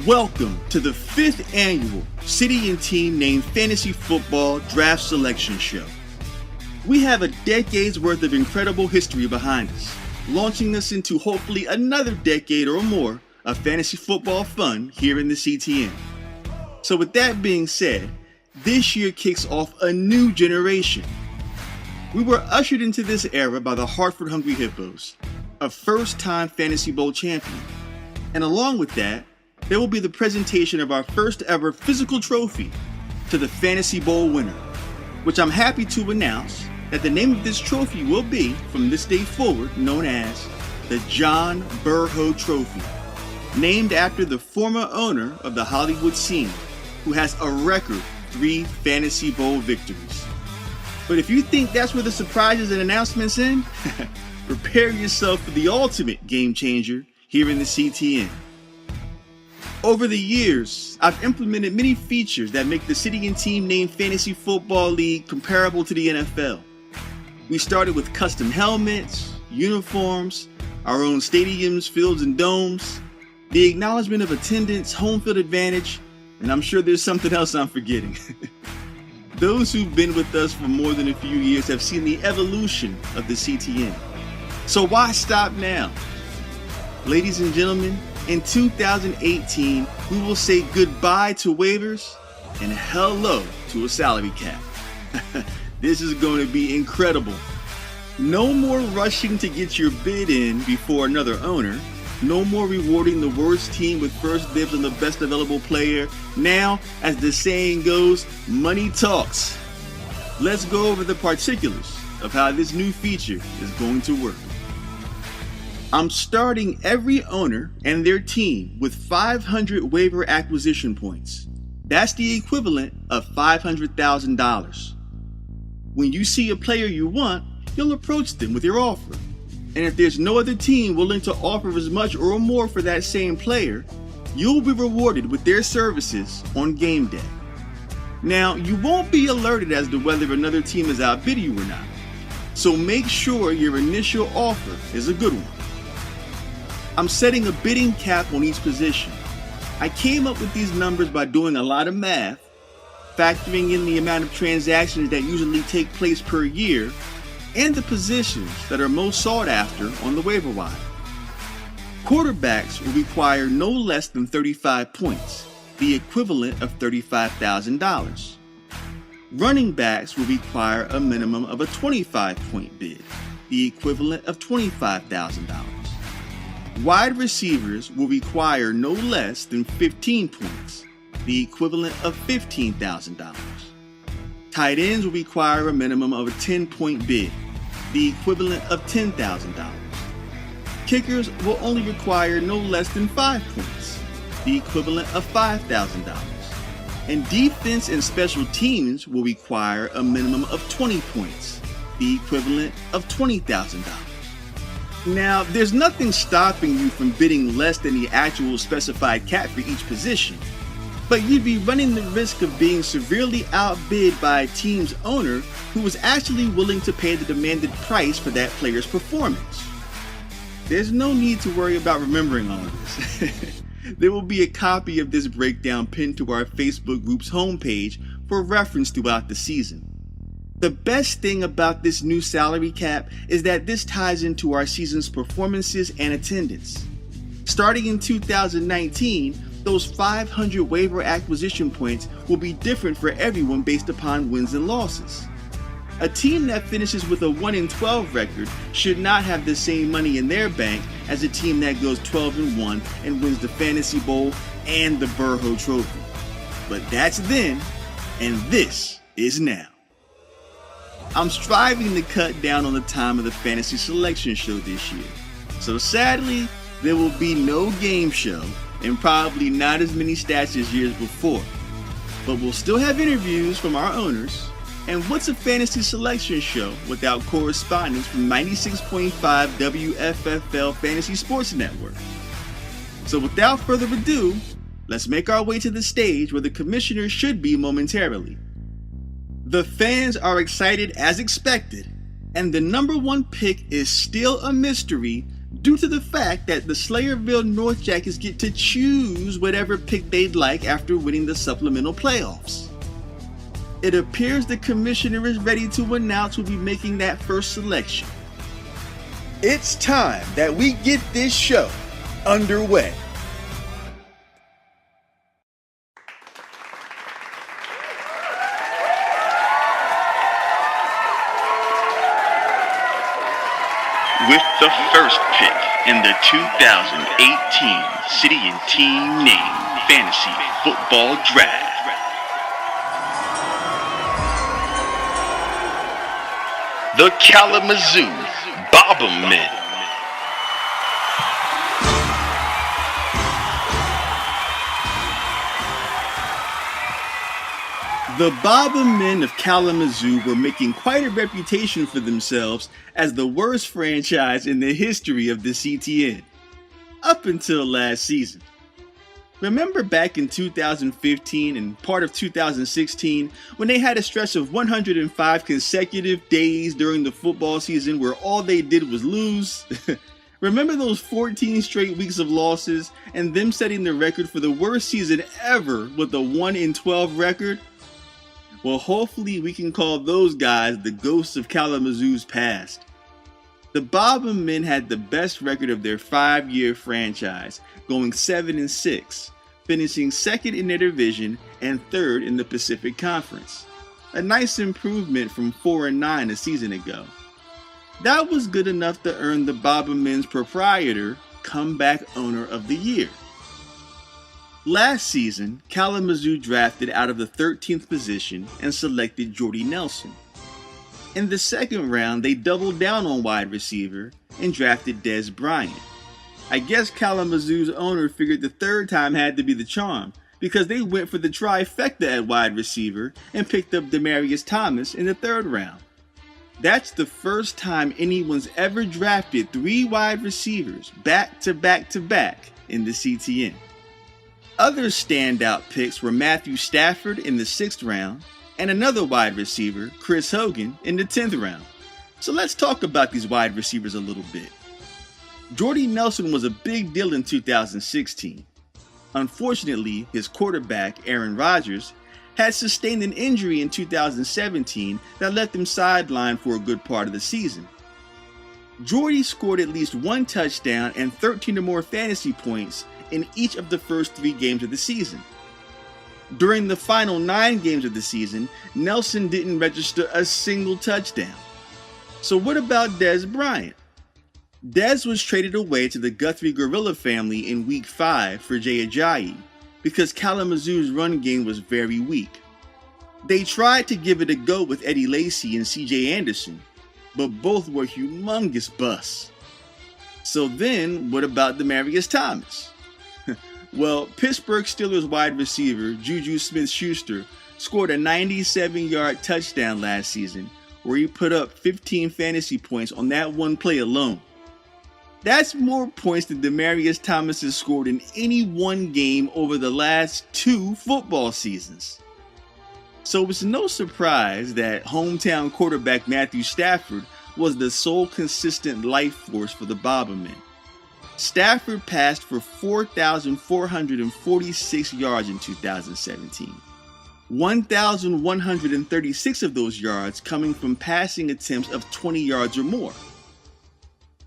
Welcome to the 5th annual City and Team Named Fantasy Football Draft Selection Show. We have a decade's worth of incredible history behind us, launching us into hopefully another decade or more of fantasy football fun here in the CTN. So with that being said, this year kicks off a new generation. We were ushered into this era by the Hartford Hungry Hippos, a first-time Fantasy Bowl champion. And along with that, there will be the presentation of our first ever physical trophy to the Fantasy Bowl winner, which I'm happy to announce that the name of this trophy will be, from this day forward, known as the John Burho Trophy, named after the former owner of the Hollywood Scene, who has a record 3 Fantasy Bowl victories. But if you think that's where the surprises and announcements end, prepare yourself for the ultimate game changer here in the CTN. Over the years, I've implemented many features that make the City and Team Named Fantasy Football League comparable to the NFL. We started with custom helmets, uniforms, our own stadiums, fields, and domes, the acknowledgement of attendance, home field advantage, and I'm sure there's something else I'm forgetting. Those who've been with us for more than a few years have seen the evolution of the CTN. So why stop now? Ladies and gentlemen, in 2018, we will say goodbye to waivers and hello to a salary cap. This is going to be incredible. No more rushing to get your bid in before another owner. No more rewarding the worst team with first dibs on the best available player. Now, as the saying goes, money talks. Let's go over the particulars of how this new feature is going to work. I'm starting every owner and their team with 500 waiver acquisition points. That's the equivalent of $500,000. When you see a player you want, you'll approach them with your offer. And if there's no other team willing to offer as much or more for that same player, you'll be rewarded with their services on game day. Now, you won't be alerted as to whether another team has outbid you or not, so make sure your initial offer is a good one. I'm setting a bidding cap on each position. I came up with these numbers by doing a lot of math, factoring in the amount of transactions that usually take place per year, and the positions that are most sought after on the waiver wire. Quarterbacks will require no less than 35 points, the equivalent of $35,000. Running backs will require a minimum of a 25-point bid, the equivalent of $25,000. Wide receivers will require no less than 15 points, the equivalent of $15,000. Tight ends will require a minimum of a 10-point bid, the equivalent of $10,000. Kickers will only require no less than 5 points, the equivalent of $5,000. And defense and special teams will require a minimum of 20 points, the equivalent of $20,000. Now, there's nothing stopping you from bidding less than the actual specified cap for each position, but you'd be running the risk of being severely outbid by a team's owner who was actually willing to pay the demanded price for that player's performance. There's no need to worry about remembering all of this. There will be a copy of this breakdown pinned to our Facebook group's homepage for reference throughout the season. The best thing about this new salary cap is that this ties into our season's performances and attendance. Starting in 2019, those 500 waiver acquisition points will be different for everyone based upon wins and losses. A team that finishes with a 1-12 record should not have the same money in their bank as a team that goes 12-1 and wins the Fantasy Bowl and the Burrow Trophy. But that's then, and this is now. I'm striving to cut down on the time of the Fantasy Selection Show this year. So sadly, there will be no game show and probably not as many stats as years before. But we'll still have interviews from our owners. And what's a Fantasy Selection Show without correspondence from 96.5 WFFL Fantasy Sports Network? So without further ado, let's make our way to the stage where the commissioner should be momentarily. The fans are excited as expected, and the number one pick is still a mystery due to the fact that the Slayerville North Jackets get to choose whatever pick they'd like after winning the supplemental playoffs. It appears the commissioner is ready to announce who'll be making that first selection. It's time that we get this show underway. With the first pick in the 2018 City and Team Name Fantasy Football Draft, the Kalamazoo Bombermen. The Bombermen of Kalamazoo were making quite a reputation for themselves as the worst franchise in the history of the CTN, up until last season. Remember back in 2015 and part of 2016 when they had a stretch of 105 consecutive days during the football season where all they did was lose? Remember those 14 straight weeks of losses and them setting the record for the worst season ever with a 1-12 record? Well, hopefully we can call those guys the ghosts of Kalamazoo's past. The Bombermen had the best record of their 5-year franchise, going 7-6, finishing second in their division and third in the Pacific Conference. A nice improvement from 4-9 a season ago. That was good enough to earn the Bombermen's proprietor, Comeback Owner of the Year. Last season, Kalamazoo drafted out of the 13th position and selected Jordy Nelson. In the second round, they doubled down on wide receiver and drafted Dez Bryant. I guess Kalamazoo's owner figured the third time had to be the charm, because they went for the trifecta at wide receiver and picked up Demaryius Thomas in the third round. That's the first time anyone's ever drafted 3 wide receivers back to back to back in the CTN. Other standout picks were Matthew Stafford in the 6th round and another wide receiver, Chris Hogan, in the 10th round. So let's talk about these wide receivers a little bit. Jordy Nelson was a big deal in 2016. Unfortunately, his quarterback, Aaron Rodgers, had sustained an injury in 2017 that left him sidelined for a good part of the season. Jordy scored at least 1 touchdown and 13 or more fantasy points in each of the first 3 games of the season. During the final 9 games of the season, Nelson didn't register a single touchdown. So what about Dez Bryant? Dez was traded away to the Guthrie Gorilla family in Week 5 for Jay Ajayi because Kalamazoo's run game was very weak. They tried to give it a go with Eddie Lacy and CJ Anderson, but both were humongous busts. So then, what about Demaryius Thomas? Well, Pittsburgh Steelers wide receiver Juju Smith-Schuster scored a 97-yard touchdown last season where he put up 15 fantasy points on that one play alone. That's more points than Demaryius Thomas has scored in any one game over the last 2 football seasons. So it's no surprise that hometown quarterback Matthew Stafford was the sole consistent life force for the Bobermen. Stafford passed for 4,446 yards in 2017. 1,136 of those yards coming from passing attempts of 20 yards or more.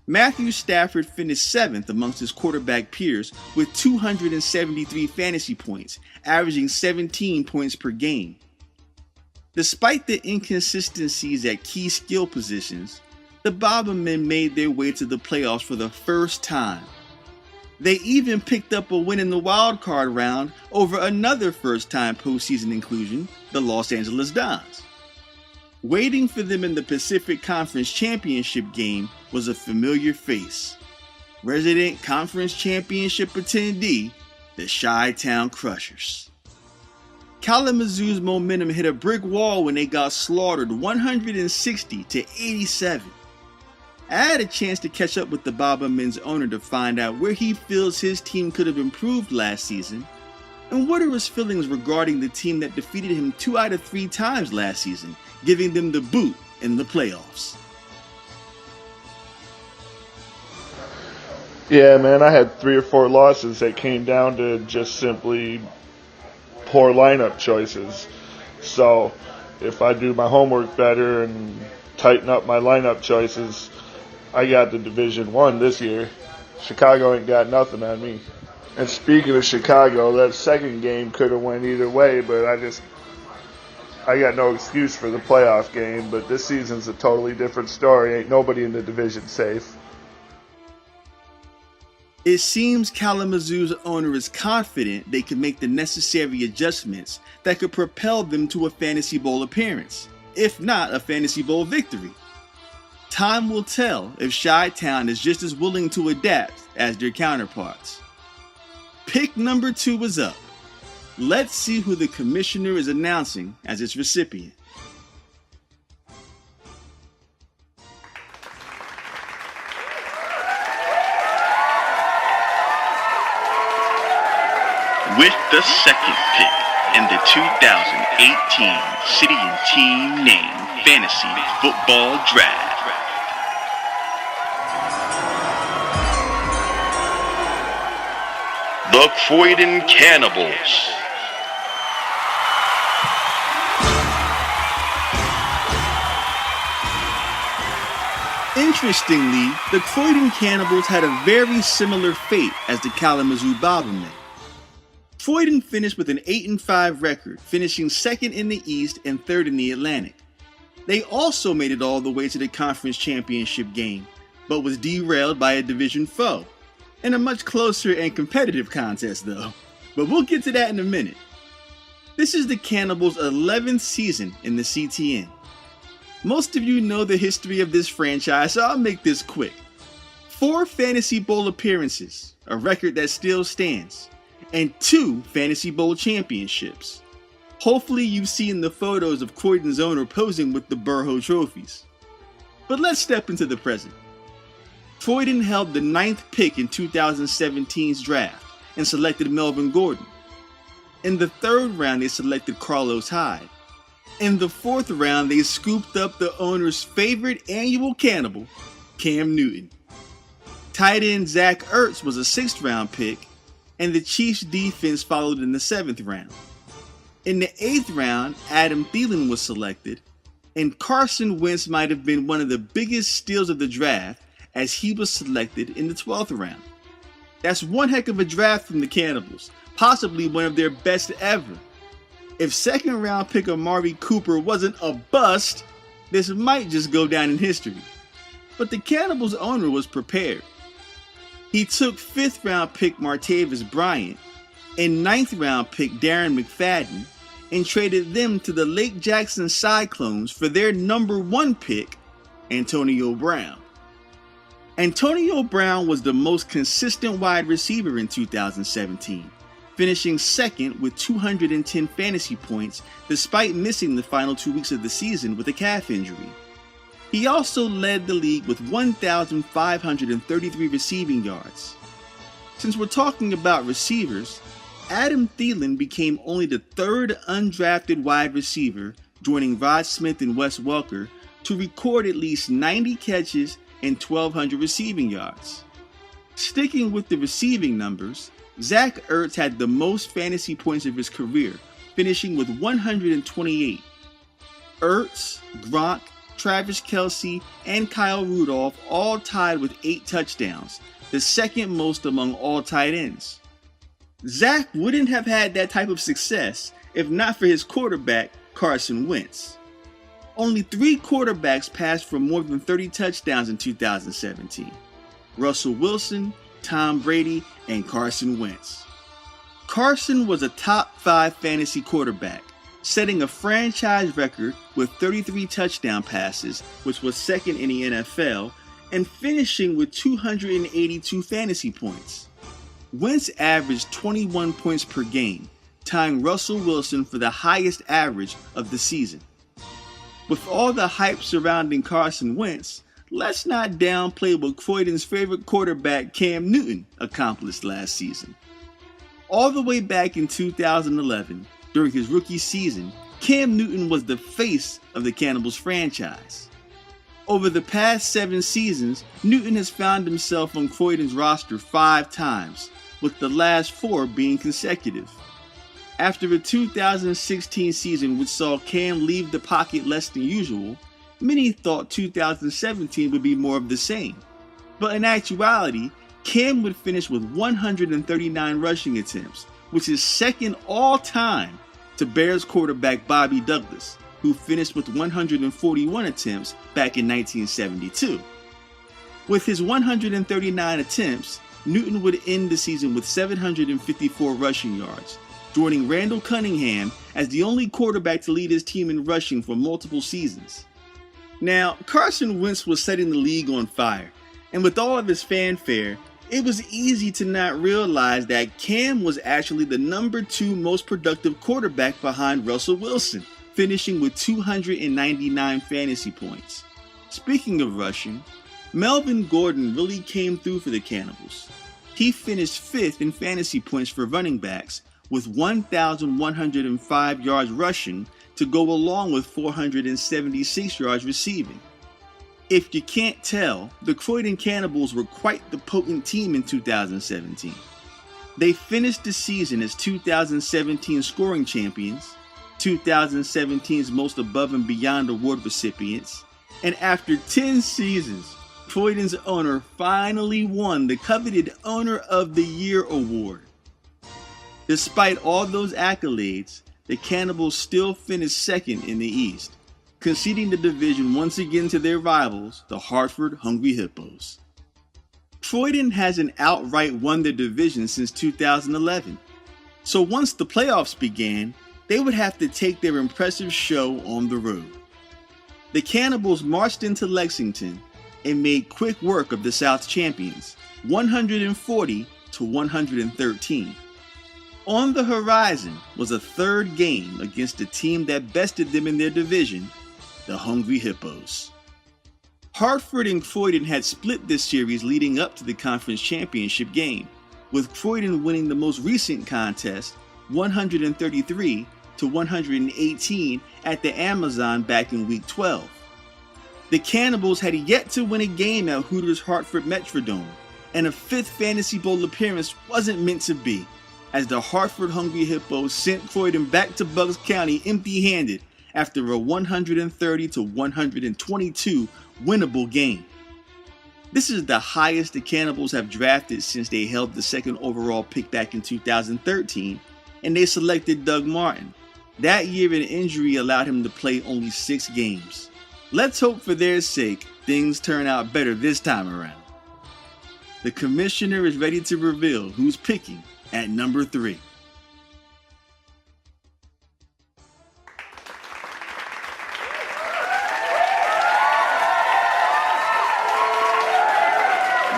Matthew Stafford finished 7th amongst his quarterback peers with 273 fantasy points, averaging 17 points per game. Despite the inconsistencies at key skill positions, the Bobermen made their way to the playoffs for the first time. They even picked up a win in the wild card round over another first-time postseason inclusion, the Los Angeles Dons. Waiting for them in the Pacific Conference Championship game was a familiar face. Resident Conference Championship attendee, the Chi-Town Crushers. Kalamazoo's momentum hit a brick wall when they got slaughtered 160-87. I had a chance to catch up with the Bobermen's owner to find out where he feels his team could have improved last season, and what are his feelings regarding the team that defeated him 2 out of 3 times last season, giving them the boot in the playoffs. Yeah, man, I had 3 or 4 losses that came down to just simply poor lineup choices. So if I do my homework better and tighten up my lineup choices, I got the Division I this year. Chicago ain't got nothing on me. And speaking of Chicago, that second game could have went either way, but I got no excuse for the playoff game. But this season's a totally different story. Ain't nobody in the division safe. It seems Kalamazoo's owner is confident they can make the necessary adjustments that could propel them to a Fantasy Bowl appearance, if not a Fantasy Bowl victory. Time will tell if Chi-Town is just as willing to adapt as their counterparts. Pick number 2 is up. Let's see who the commissioner is announcing as its recipient. With the second pick in the 2018 City and Team Name Fantasy Football Draft, the Croydon Cannibals. Interestingly, the Croydon Cannibals had a very similar fate as the Kalamazoo Bobermen. Croydon finished with an 8-5 record, finishing 2nd in the East and 3rd in the Atlantic. They also made it all the way to the conference championship game, but was derailed by a division foe, In a much closer and competitive contest though, but we'll get to that in a minute. This is the Cannibals' 11th season in the CTN. Most of you know the history of this franchise, so I'll make this quick. 4 Fantasy Bowl appearances, a record that still stands, and 2 Fantasy Bowl championships. Hopefully you've seen the photos of Croydon's owner posing with the Burrow trophies. But let's step into the present. Croydon held the 9th pick in 2017's draft and selected Melvin Gordon. In the 3rd round, they selected Carlos Hyde. In the 4th round, they scooped up the owner's favorite annual cannibal, Cam Newton. Tight end Zach Ertz was a 6th round pick, and the Chiefs' defense followed in the 7th round. In the 8th round, Adam Thielen was selected, and Carson Wentz might have been one of the biggest steals of the draft as he was selected in the 12th round. That's one heck of a draft from the Cannibals, possibly one of their best ever. If 2nd round pick Amari Cooper wasn't a bust, this might just go down in history. But the Cannibals owner was prepared. He took 5th round pick Martavis Bryant and 9th round pick Darren McFadden and traded them to the Lake Jackson Cyclones for their number 1 pick, Antonio Brown. Antonio Brown was the most consistent wide receiver in 2017, finishing 2nd with 210 fantasy points despite missing the final 2 weeks of the season with a calf injury. He also led the league with 1,533 receiving yards. Since we're talking about receivers, Adam Thielen became only the 3rd undrafted wide receiver, joining Rod Smith and Wes Welker, to record at least 90 catches and 1,200 receiving yards. Sticking with the receiving numbers, Zach Ertz had the most fantasy points of his career, finishing with 128. Ertz, Gronk, Travis Kelce, and Kyle Rudolph all tied with 8 touchdowns, the 2nd most among all tight ends. Zach wouldn't have had that type of success if not for his quarterback, Carson Wentz. Only 3 quarterbacks passed for more than 30 touchdowns in 2017. Russell Wilson, Tom Brady, and Carson Wentz. Carson was a top 5 fantasy quarterback, setting a franchise record with 33 touchdown passes, which was 2nd in the NFL, and finishing with 282 fantasy points. Wentz averaged 21 points per game, tying Russell Wilson for the highest average of the season. With all the hype surrounding Carson Wentz, let's not downplay what Croydon's favorite quarterback Cam Newton accomplished last season. All the way back in 2011, during his rookie season, Cam Newton was the face of the Cannibals franchise. Over the past 7 seasons, Newton has found himself on Croydon's roster 5 times, with the last 4 being consecutive. After a 2016 season which saw Cam leave the pocket less than usual, many thought 2017 would be more of the same. But in actuality, Cam would finish with 139 rushing attempts, which is 2nd all time to Bears quarterback Bobby Douglas, who finished with 141 attempts back in 1972. With his 139 attempts, Newton would end the season with 754 rushing yards, joining Randall Cunningham as the only quarterback to lead his team in rushing for multiple seasons. Now, Carson Wentz was setting the league on fire, and with all of his fanfare, it was easy to not realize that Cam was actually the number 2 most productive quarterback behind Russell Wilson, finishing with 299 fantasy points. Speaking of rushing, Melvin Gordon really came through for the Cannibals. He finished 5th in fantasy points for running backs, with 1,105 yards rushing to go along with 476 yards receiving. If you can't tell, the Croydon Cannibals were quite the potent team in 2017. They finished the season as 2017 scoring champions, 2017's most above and beyond award recipients, and after 10 seasons, Croydon's owner finally won the coveted Owner of the Year award. Despite all those accolades, the Cannibals still finished 2nd in the East, conceding the division once again to their rivals, the Hartford Hungry Hippos. Croydon hasn't outright won their division since 2011. So once the playoffs began, they would have to take their impressive show on the road. The Cannibals marched into Lexington and made quick work of the South champions, 140 to 113. On the horizon was a third game against a team that bested them in their division, the Hungry Hippos. Hartford and Croydon had split this series leading up to the conference championship game, with Croydon winning the most recent contest, 133 to 118 at the Amazon back in week 12. The Cannibals had yet to win a game at Hooters Hartford Metrodome, and a fifth Fantasy Bowl appearance wasn't meant to be, as the Hartford Hungry Hippos sent Croydon back to Bucks County empty-handed after a 130 to 122 winnable game. This is the highest the Cannibals have drafted since they held the second overall pick back in 2013, and they selected Doug Martin. That year an injury allowed him to play only 6 games. Let's hope for their sake things turn out better this time around. The commissioner is ready to reveal who's picking at number 3.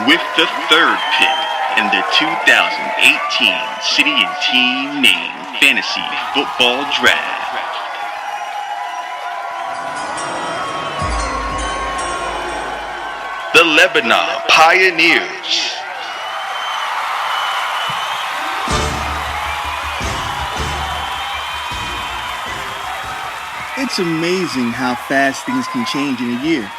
With the third pick in the 2018 City and Team Name Fantasy Football Draft, the Lebanon Pioneers. It's amazing how fast things can change in a year.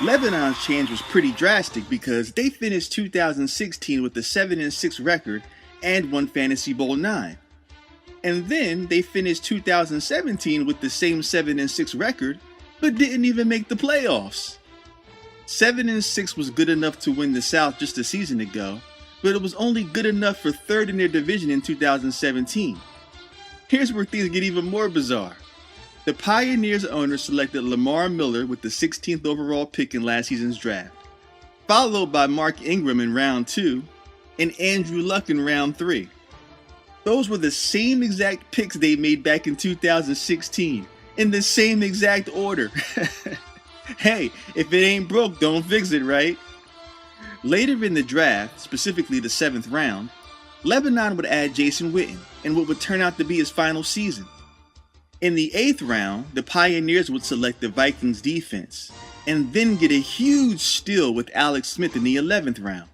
Lebanon's change was pretty drastic because they finished 2016 with a 7-6 record and won Fantasy Bowl 9. And then they finished 2017 with the same 7-6 record, but didn't even make the playoffs. 7-6 was good enough to win the South just a season ago, but it was only good enough for third in their division in 2017. Here's where things get even more bizarre. The Pioneers owner selected Lamar Miller with the 16th overall pick in last season's draft, followed by Mark Ingram in round 2 and Andrew Luck in round 3. Those were the same exact picks they made back in 2016, in the same exact order. Hey, if it ain't broke, don't fix it, right? Later in the draft, specifically the 7th round, Lebanon would add Jason Witten in what would turn out to be his final season. In the 8th round, the Pioneers would select the Vikings defense, and then get a huge steal with Alex Smith in the 11th round.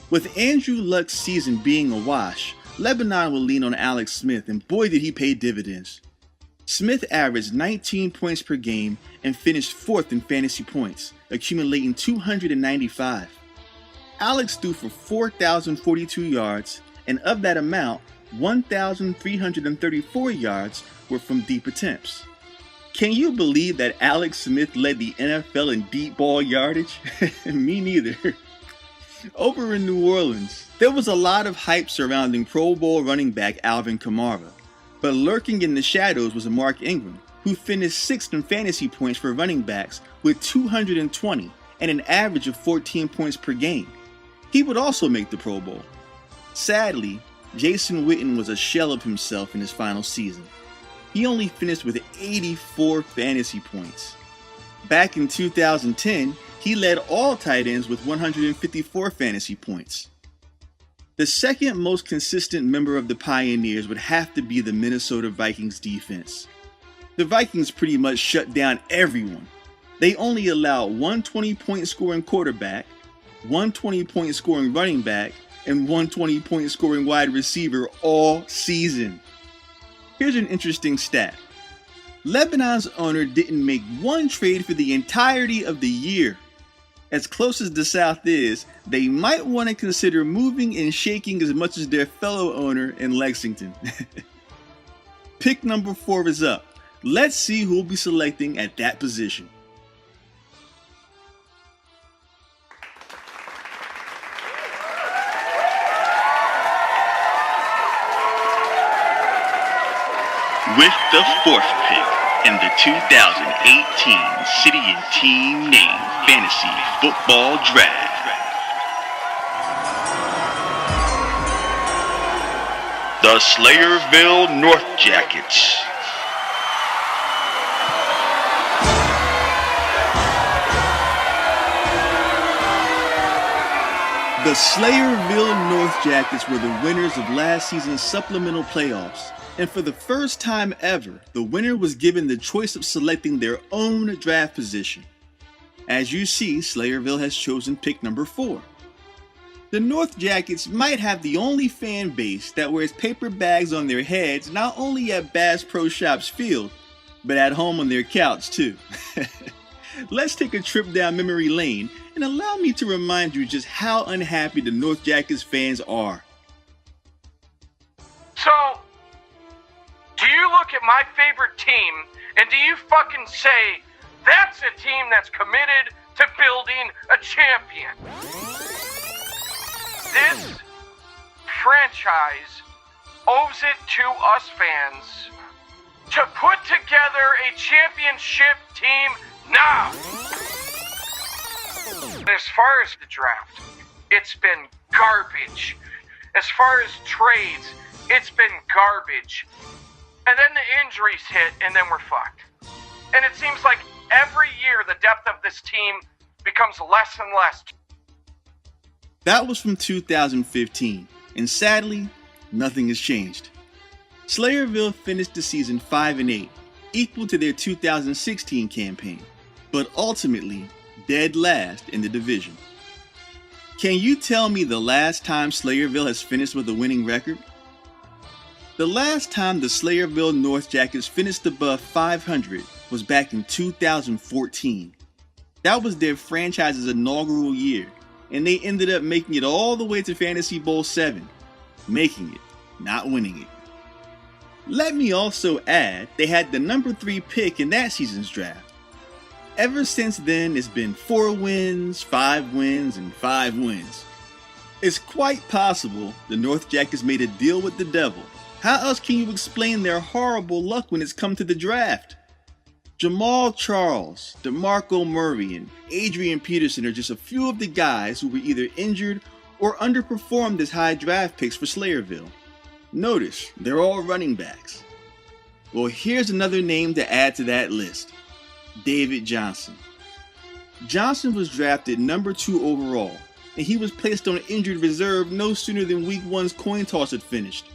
With Andrew Luck's season being a wash, Lebanon would lean on Alex Smith, and boy did he pay dividends. Smith averaged 19 points per game and finished 4th in fantasy points, accumulating 295. Alex threw for 4,042 yards, and of that amount, 1,334 yards were from deep attempts. Can you believe that Alex Smith led the NFL in deep ball yardage? Me neither. Over in New Orleans, there was a lot of hype surrounding Pro Bowl running back Alvin Kamara, but lurking in the shadows was Mark Ingram, who finished 6th in fantasy points for running backs with 220 and an average of 14 points per game. He would also make the Pro Bowl. Sadly, Jason Witten was a shell of himself in his final season. He only finished with 84 fantasy points. Back in 2010, he led all tight ends with 154 fantasy points. The second most consistent member of the Pioneers would have to be the Minnesota Vikings defense. The Vikings pretty much shut down everyone. They only allowed one 20-point scoring quarterback, one 20-point scoring running back, and one 20-point scoring wide receiver all season. Here's an interesting stat. Lebanon's owner didn't make one trade for the entirety of the year. As close as the South is, they might want to consider moving and shaking as much as their fellow owner in Lexington. Pick number 4 is up. Let's see who will be selecting at that position. With the 4th pick in the 2018 City and Team Name Fantasy Football Draft, the Slayerville North Jackets. The Slayerville North Jackets were the winners of last season's supplemental playoffs, and for the first time ever, the winner was given the choice of selecting their own draft position. As you see, Slayerville has chosen pick number 4. The North Jackets might have the only fan base that wears paper bags on their heads not only at Bass Pro Shops Field, but at home on their couch too. Let's take a trip down memory lane and allow me to remind you just how unhappy the North Jackets fans are. So, do you look at my favorite team and do you fucking say, that's a team that's committed to building a champion? This franchise owes it to us fans to put together a championship team now. As far as the draft, it's been garbage. As far as trades, it's been garbage. And then the injuries hit, and then we're fucked. And it seems like every year the depth of this team becomes less and less. That was from 2015, and sadly, nothing has changed. Slayerville finished the season 5-8, equal to their 2016 campaign, but ultimately dead last in the division. Can you tell me the last time Slayerville has finished with a winning record? The last time the Slayerville North Jackets finished above 500 was back in 2014. That was their franchise's inaugural year, and they ended up making it all the way to Fantasy Bowl 7. Making it, not winning it. Let me also add, they had the number 3 pick in that season's draft. Ever since then, it's been 4 wins, 5 wins, and 5 wins. It's quite possible the North Jackets made a deal with the devil. How else can you explain their horrible luck when it's come to the draft? Jamal Charles, DeMarco Murray, and Adrian Peterson are just a few of the guys who were either injured or underperformed as high draft picks for Slayerville. Notice, they're all running backs. Well, here's another name to add to that list. David Johnson. Johnson was drafted number 2 overall, and he was placed on injured reserve no sooner than week 1's coin toss had finished.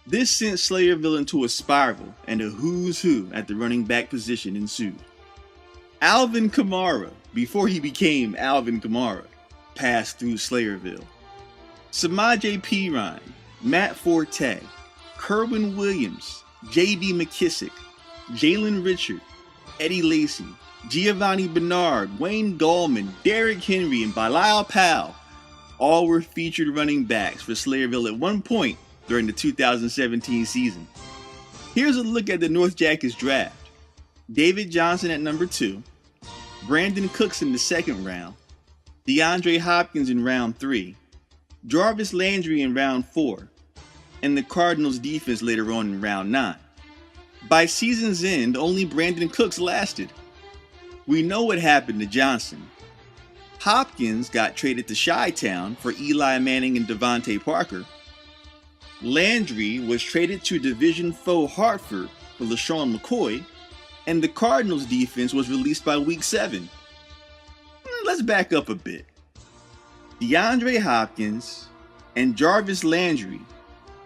This sent Slayerville into a spiral, and a who's who at the running back position ensued. Alvin Kamara, before he became Alvin Kamara, passed through Slayerville. Samaje Perine, Matt Forte, Kerwin Williams, J.D. McKissick, Jalen Richard, Eddie Lacy, Giovanni Bernard, Wayne Gallman, Derrick Henry, and Bilal Powell all were featured running backs for Slayerville at one point during the 2017 season. Here's a look at the North Jackets draft. David Johnson at number 2, Brandon Cooks in the 2nd round, DeAndre Hopkins in round 3, Jarvis Landry in round 4, and the Cardinals defense later on in round 9. By season's end, only Brandon Cooks lasted. We know what happened to Johnson. Hopkins got traded to Chi-Town for Eli Manning and Devontae Parker. Landry was traded to division foe Hartford for LaShawn McCoy, and the Cardinals defense was released by week 7. Let's back up a bit. DeAndre Hopkins and Jarvis Landry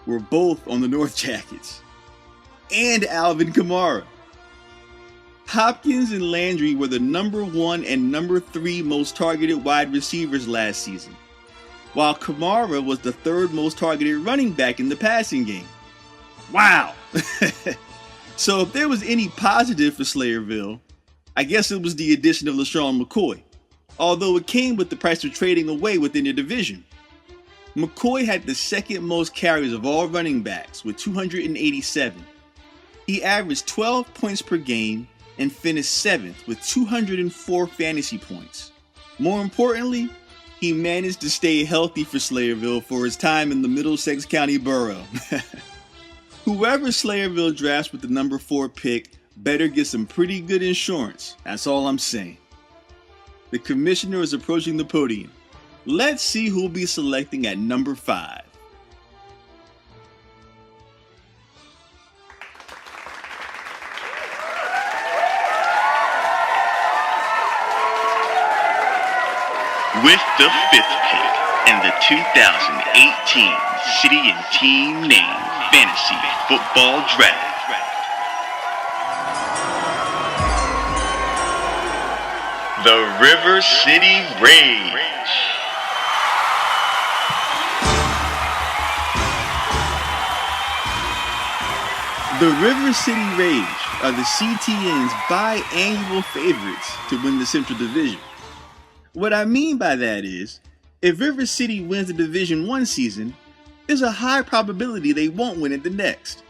were both on the North Jackets, and Alvin Kamara. Hopkins and Landry were the number 1 and number 3 most targeted wide receivers last season, while Kamara was the 3rd most targeted running back in the passing game. Wow! So if there was any positive for Slayerville, I guess it was the addition of LaShawn McCoy, although it came with the price of trading away within the division. McCoy had the 2nd most carries of all running backs with 287. He averaged 12 points per game and finished 7th with 204 fantasy points. More importantly, he managed to stay healthy for Slayerville for his time in the Middlesex County Borough. Whoever Slayerville drafts with the number 4 pick better get some pretty good insurance. That's all I'm saying. The commissioner is approaching the podium. Let's see who'll be selecting at number 5. With the 5th pick in the 2018 City and Team Name Fantasy Football Draft, the River City Rage. The River City Rage are the CTN's biannual favorites to win the Central Division. What I mean by that is, if River City wins the Division one season, there's a high probability they won't win it the next.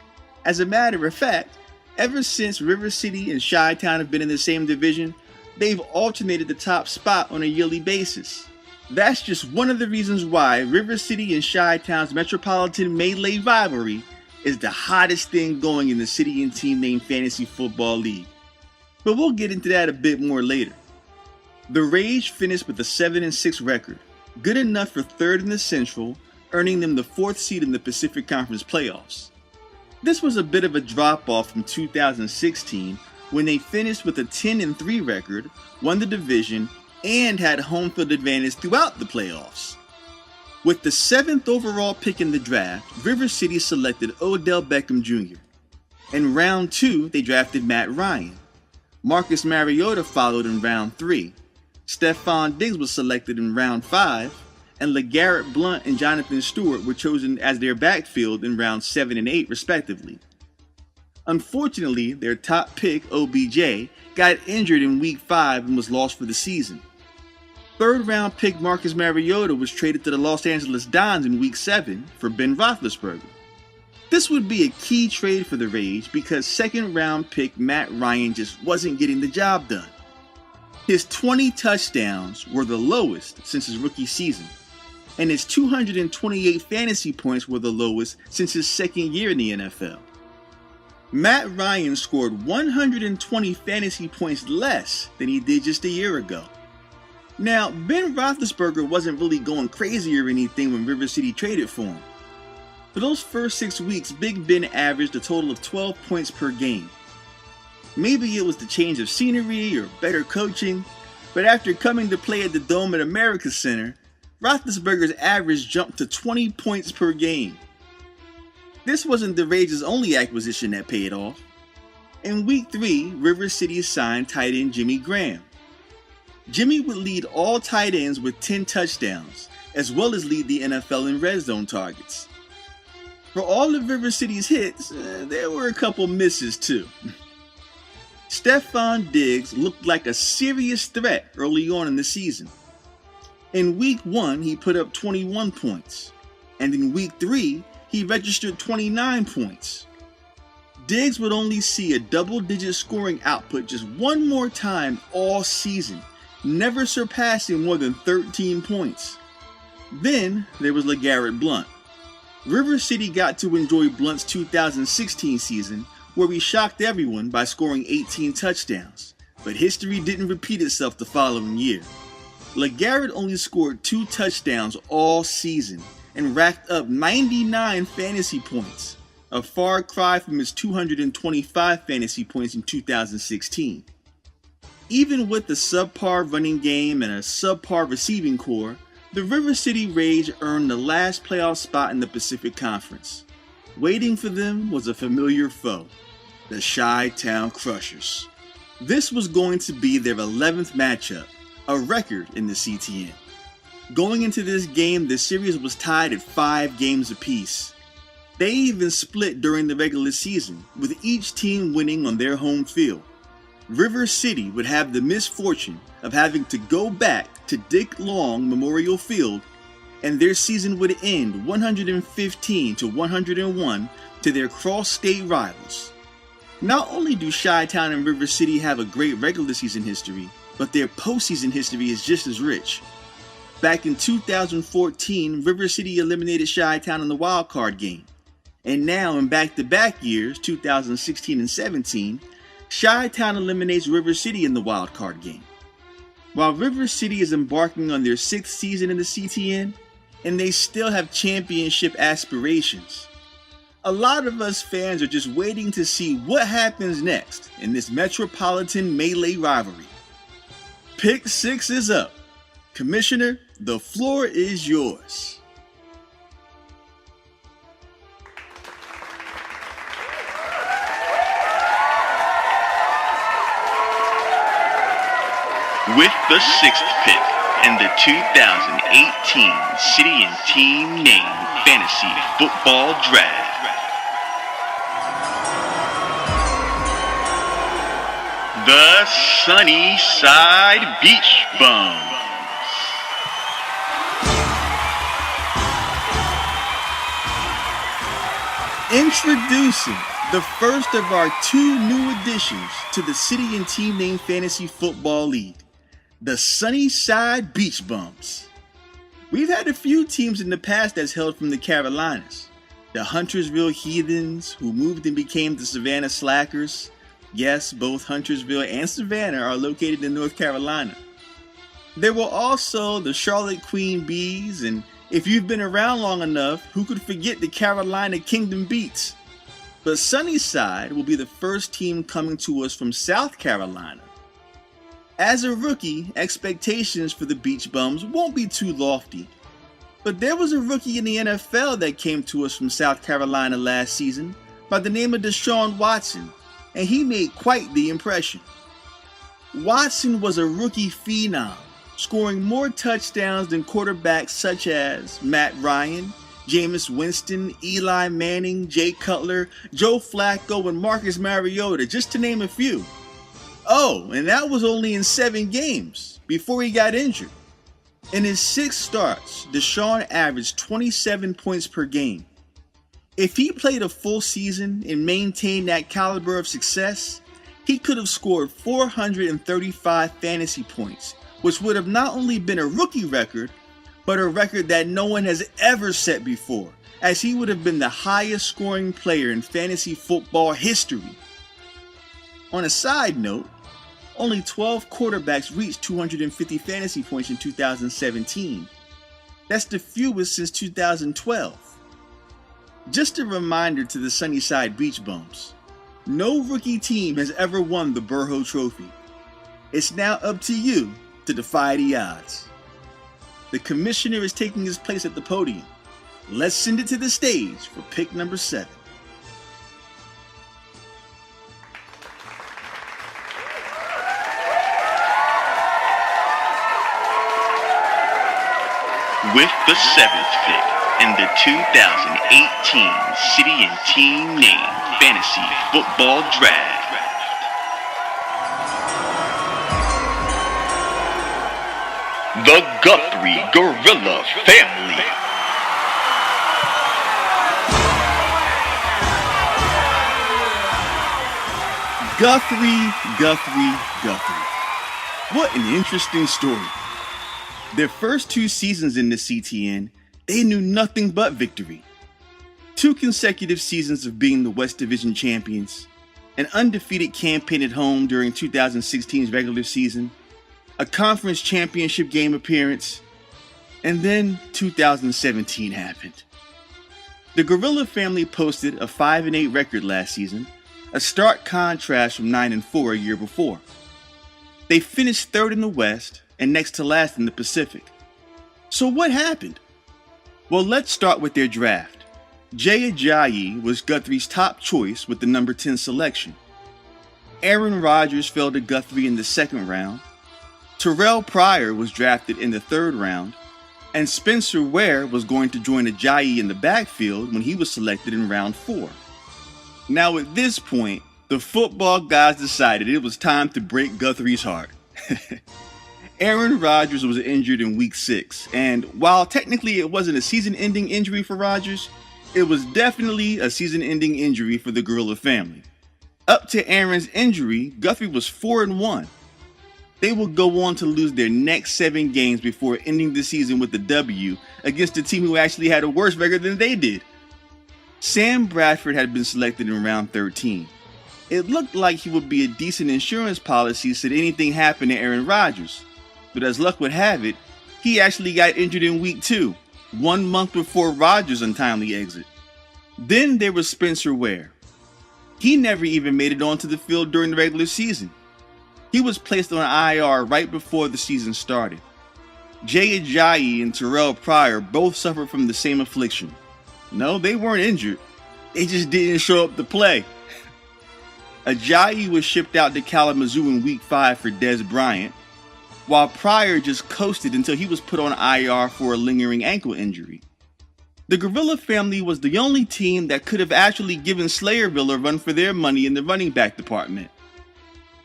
As a matter of fact, ever since River City and Chi-Town have been in the same division, they've alternated the top spot on a yearly basis. That's just one of the reasons why River City and Chi-Town's Metropolitan Melee rivalry is the hottest thing going in the City and Team Name Fantasy Football League. But we'll get into that a bit more later. The Rage finished with a 7-6 record, good enough for third in the Central, earning them the 4th seed in the Pacific Conference playoffs. This was a bit of a drop-off from 2016, when they finished with a 10-3 record, won the division, and had home field advantage throughout the playoffs. With the 7th overall pick in the draft, River City selected Odell Beckham Jr. In round 2, they drafted Matt Ryan. Marcus Mariota followed in round 3. Stephon Diggs was selected in round 5, and LeGarrette Blount and Jonathan Stewart were chosen as their backfield in rounds 7 and 8 respectively. Unfortunately, their top pick, OBJ, got injured in week 5 and was lost for the season. 3rd round pick Marcus Mariota was traded to the Los Angeles Dons in week 7 for Ben Roethlisberger. This would be a key trade for the Rage because 2nd round pick Matt Ryan just wasn't getting the job done. His 20 touchdowns were the lowest since his rookie season, and his 228 fantasy points were the lowest since his 2nd year in the NFL. Matt Ryan scored 120 fantasy points less than he did just a year ago. Now, Ben Roethlisberger wasn't really going crazy or anything when River City traded for him. For those first 6 weeks, Big Ben averaged a total of 12 points per game. Maybe it was the change of scenery or better coaching, but after coming to play at the Dome at America Center, Roethlisberger's average jumped to 20 points per game. This wasn't the Rage's only acquisition that paid off. In week 3, River City signed tight end Jimmy Graham. Jimmy would lead all tight ends with 10 touchdowns, as well as lead the NFL in red zone targets. For all of River City's hits, there were a couple misses too. Stephon Diggs looked like a serious threat early on in the season. In week 1, he put up 21 points, and in week 3, he registered 29 points. Diggs would only see a double-digit scoring output just one more time all season, never surpassing more than 13 points. Then there was LeGarrette Blount. River City got to enjoy Blount's 2016 season, where he shocked everyone by scoring 18 touchdowns, but history didn't repeat itself the following year. LeGarrette only scored 2 touchdowns all season and racked up 99 fantasy points, a far cry from his 225 fantasy points in 2016. Even with the subpar running game and a subpar receiving core, the River City Rage earned the last playoff spot in the Pacific Conference. Waiting for them was a familiar foe, the Chi-Town Crushers. This was going to be their 11th matchup, a record in the CTN. Going into this game, the series was tied at 5 games apiece. They even split during the regular season, with each team winning on their home field. River City would have the misfortune of having to go back to Dick Long Memorial Field, and their season would end 115-101 to their cross-state rivals. Not only do Chi-Town and River City have a great regular season history, but their postseason history is just as rich. Back in 2014, River City eliminated Chi-Town in the wild card game. And now in back-to-back years, 2016 and 17, Chi-Town eliminates River City in the wild card game. While River City is embarking on their 6th season in the CTN, and they still have championship aspirations, a lot of us fans are just waiting to see what happens next in this Metropolitan Melee rivalry. Pick 6 is up. Commissioner, the floor is yours. With the 6th pick in the 2018 City and Team Name Fantasy Football Draft, the Sunnyside Beach Bums. Introducing the first of our 2 new additions to the City and Team Name Fantasy Football League, the Sunnyside Beach Bums. We've had a few teams in the past that's hailed from the Carolinas. The Huntersville Heathens, who moved and became the Savannah Slackers. Yes, both Huntersville and Savannah are located in North Carolina. There were also the Charlotte Queen Bees, and if you've been around long enough, who could forget the Carolina Kingdom Beats? But Sunnyside will be the first team coming to us from South Carolina. As a rookie, expectations for the Beach Bums won't be too lofty. But there was a rookie in the NFL that came to us from South Carolina last season by the name of Deshaun Watson, and he made quite the impression. Watson was a rookie phenom, scoring more touchdowns than quarterbacks such as Matt Ryan, Jameis Winston, Eli Manning, Jay Cutler, Joe Flacco, and Marcus Mariota, just to name a few. Oh, and that was only in 7 games before he got injured. In his 6 starts, Deshaun averaged 27 points per game. If he played a full season and maintained that caliber of success, he could have scored 435 fantasy points, which would have not only been a rookie record, but a record that no one has ever set before, as he would have been the highest scoring player in fantasy football history. On a side note, only 12 quarterbacks reached 250 fantasy points in 2017. That's the fewest since 2012. Just a reminder to the Sunnyside Beach Bums, no rookie team has ever won the Burrow Trophy. It's now up to you to defy the odds. The commissioner is taking his place at the podium. Let's send it to the stage for pick number 7. With the 7th pick in the 2018 City and Team Name Fantasy Football Draft, the Guthrie Gorilla Family. Guthrie. What an interesting story. Their first 2 seasons in the CTN, they knew nothing but victory. 2 consecutive seasons of being the West Division champions, an undefeated campaign at home during 2016's regular season, a conference championship game appearance, and then 2017 happened. The Gorilla family posted a 5-8 record last season, a stark contrast from 9-4 a year before. They finished 3rd in the West and next to last in the Pacific. So what happened? Well, let's start with their draft. Jay Ajayi was Guthrie's top choice with the number 10 selection. Aaron Rodgers fell to Guthrie in the 2nd round. Terrell Pryor was drafted in the 3rd round. And Spencer Ware was going to join Ajayi in the backfield when he was selected in round 4. Now at this point, the football guys decided it was time to break Guthrie's heart. Aaron Rodgers was injured in week 6, and while technically it wasn't a season-ending injury for Rodgers, it was definitely a season-ending injury for the Gorilla family. Up to Aaron's injury, Guthrie was 4-1. They would go on to lose their next 7 games before ending the season with a W against a team who actually had a worse record than they did. Sam Bradford had been selected in round 13. It looked like he would be a decent insurance policy should anything happen to Aaron Rodgers. But as luck would have it, he actually got injured in week 2, 1 month before Rodgers' untimely exit. Then there was Spencer Ware. He never even made it onto the field during the regular season. He was placed on IR right before the season started. Jay Ajayi and Terrell Pryor both suffered from the same affliction. No, they weren't injured. They just didn't show up to play. Ajayi was shipped out to Kalamazoo in Week 5 for Dez Bryant, while Pryor just coasted until he was put on IR for a lingering ankle injury. The Gorilla family was the only team that could have actually given Slayerville a run for their money in the running back department.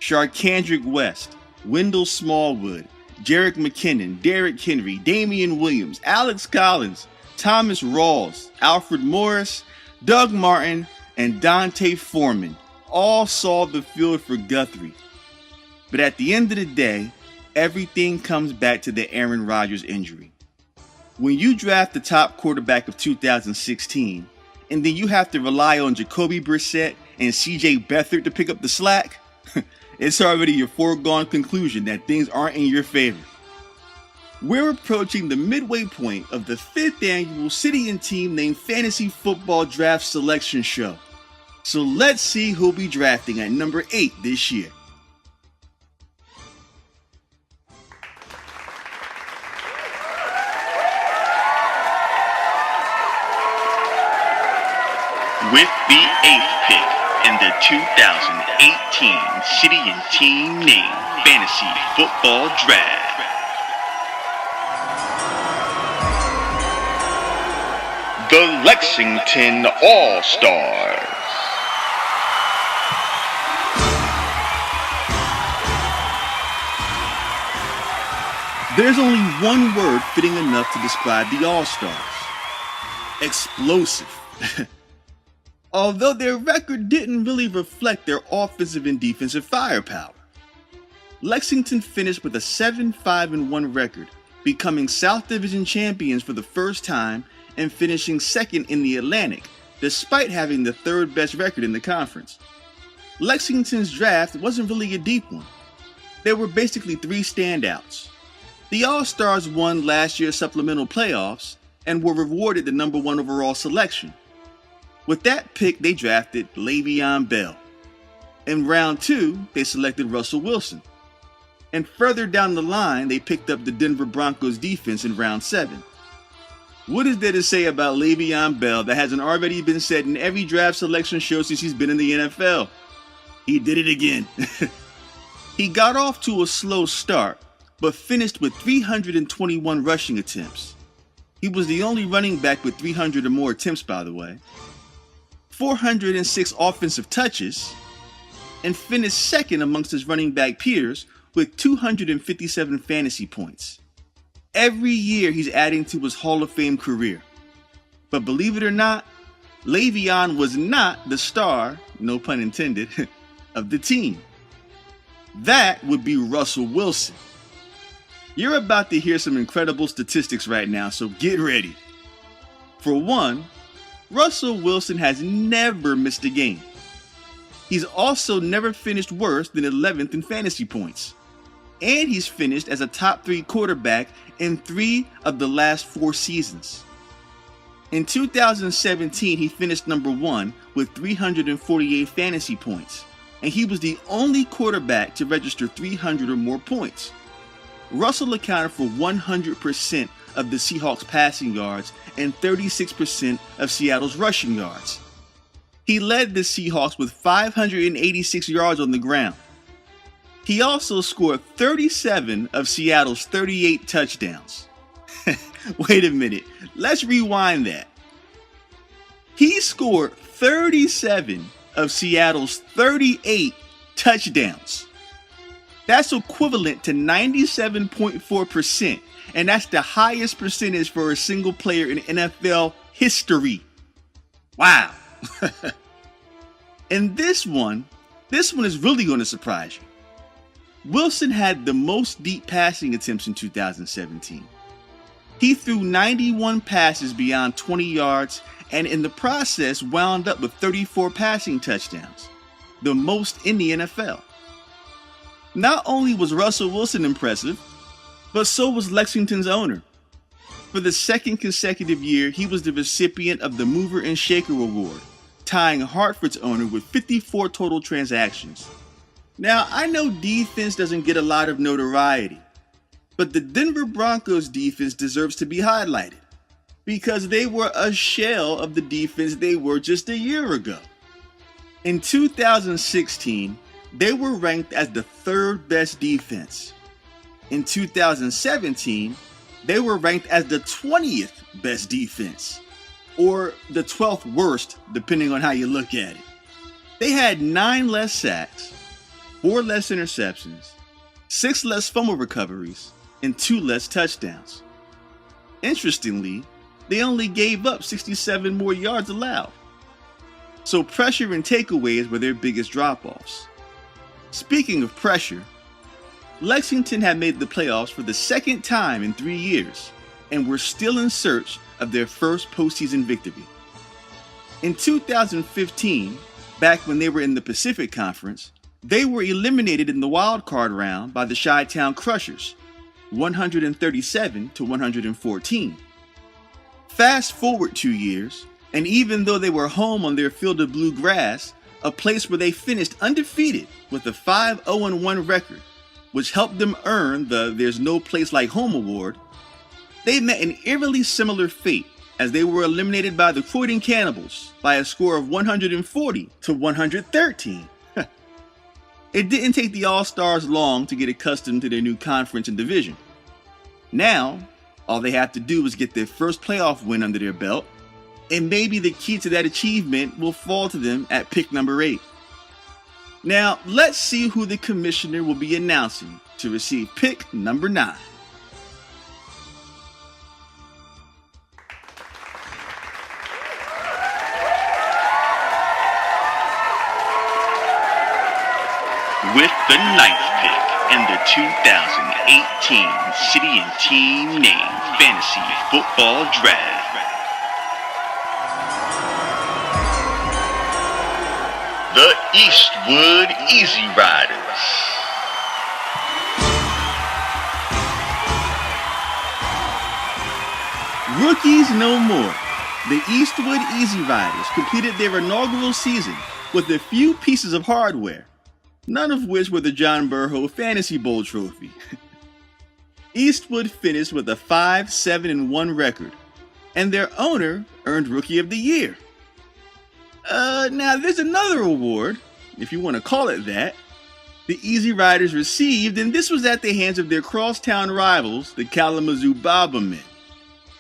Sharkandrick West, Wendell Smallwood, Jerick McKinnon, Derrick Henry, Damian Williams, Alex Collins, Thomas Rawls, Alfred Morris, Doug Martin, and Dante Foreman all saw the field for Guthrie. But at the end of the day, everything comes back to the Aaron Rodgers injury. When you draft the top quarterback of 2016, and then you have to rely on Jacoby Brissett and CJ Beathard to pick up the slack, it's already a foregone conclusion that things aren't in your favor. We're approaching the midway point of the 5th annual City and Team Named Fantasy Football Draft Selection Show. So let's see who'll be drafting at number 8 this year. With the 8th pick in the 2018 City and Team Named Fantasy Football Draft, the Lexington All-Stars. There's only one word fitting enough to describe the All-Stars. Explosive. Although their record didn't really reflect their offensive and defensive firepower. Lexington finished with a 7-5-1 record, becoming South Division champions for the first time and finishing second in the Atlantic, despite having the 3rd best record in the conference. Lexington's draft wasn't really a deep one. There were basically 3 standouts. The All-Stars won last year's supplemental playoffs and were rewarded the number 1 overall selection. With that pick, they drafted Le'Veon Bell. In round 2, they selected Russell Wilson. And further down the line, they picked up the Denver Broncos defense in round 7. What is there to say about Le'Veon Bell that hasn't already been said in every draft selection show since he's been in the NFL? He did it again. He got off to a slow start, but finished with 321 rushing attempts. He was the only running back with 300 or more attempts, by the way. 406 offensive touches, and finished second amongst his running back peers with 257 fantasy points. Every year he's adding to his Hall of Fame career. But believe it or not, Le'Veon was not the star, no pun intended, of the team. That would be Russell Wilson. You're about to hear some incredible statistics right now, so get ready. For one, Russell Wilson has never missed a game. He's also never finished worse than 11th in fantasy points. And he's finished as a top 3 quarterback in 3 of the last 4 seasons. In 2017, he finished number 1 with 348 fantasy points, and he was the only quarterback to register 300 or more points. Russell accounted for 100% of the Seahawks' passing yards and 36% of Seattle's rushing yards. He led the Seahawks with 586 yards on the ground. He also scored 37 of Seattle's 38 touchdowns. Wait a minute, let's rewind that. He scored 37 of Seattle's 38 touchdowns. That's equivalent to 97.4%, and that's the highest percentage for a single player in NFL history. Wow. And this one is really going to surprise you. Wilson had the most deep passing attempts in 2017. He threw 91 passes beyond 20 yards and in the process wound up with 34 passing touchdowns, the most in the NFL. Not only was Russell Wilson impressive, but so was Lexington's owner. For the 2nd consecutive year, he was the recipient of the Mover and Shaker Award, tying Hartford's owner with 54 total transactions. Now, I know defense doesn't get a lot of notoriety, But the Denver Broncos defense deserves to be highlighted because they were a shell of the defense they were just a year ago. In 2016, they were ranked as the third best defense. In 2017, they were ranked as the 20th best defense, or the 12th worst, depending on how you look at it. They had 9 less sacks, 4 less interceptions, 6 less fumble recoveries, and 2 less touchdowns. Interestingly, they only gave up 67 more yards allowed. So pressure and takeaways were their biggest drop-offs. Speaking of pressure, Lexington had made the playoffs for the second time in 3 years and were still in search of their first postseason victory. In 2015, back when they were in the Pacific Conference, they were eliminated in the wild card round by the Chi-Town Crushers, 137-114. Fast forward 2 years, and even though they were home on their field of blue grass, a place where they finished undefeated with a 5-0-1 record, which helped them earn the There's No Place Like Home award, they met an eerily similar fate as they were eliminated by the Croydon Cannibals by a score of 140-113. It didn't take the All-Stars long to get accustomed to their new conference and division. Now, all they have to do is get their first playoff win under their belt, and maybe the key to that achievement will fall to them at pick number 8. Now, let's see who the commissioner will be announcing to receive pick number 9. With the 9th pick in the 2018 City and Team Name Fantasy Football Draft, the Eastwood Easy Riders. Rookies no more. The Eastwood Easy Riders completed their inaugural season with a few pieces of hardware, none of which were the John Burrow Fantasy Bowl trophy. Eastwood finished with a 5-7-1 record, and their owner earned Rookie of the Year. Now there's another award, if you want to call it that, the Easy Riders received, and this was at the hands of their crosstown rivals, the Kalamazoo Bombermen.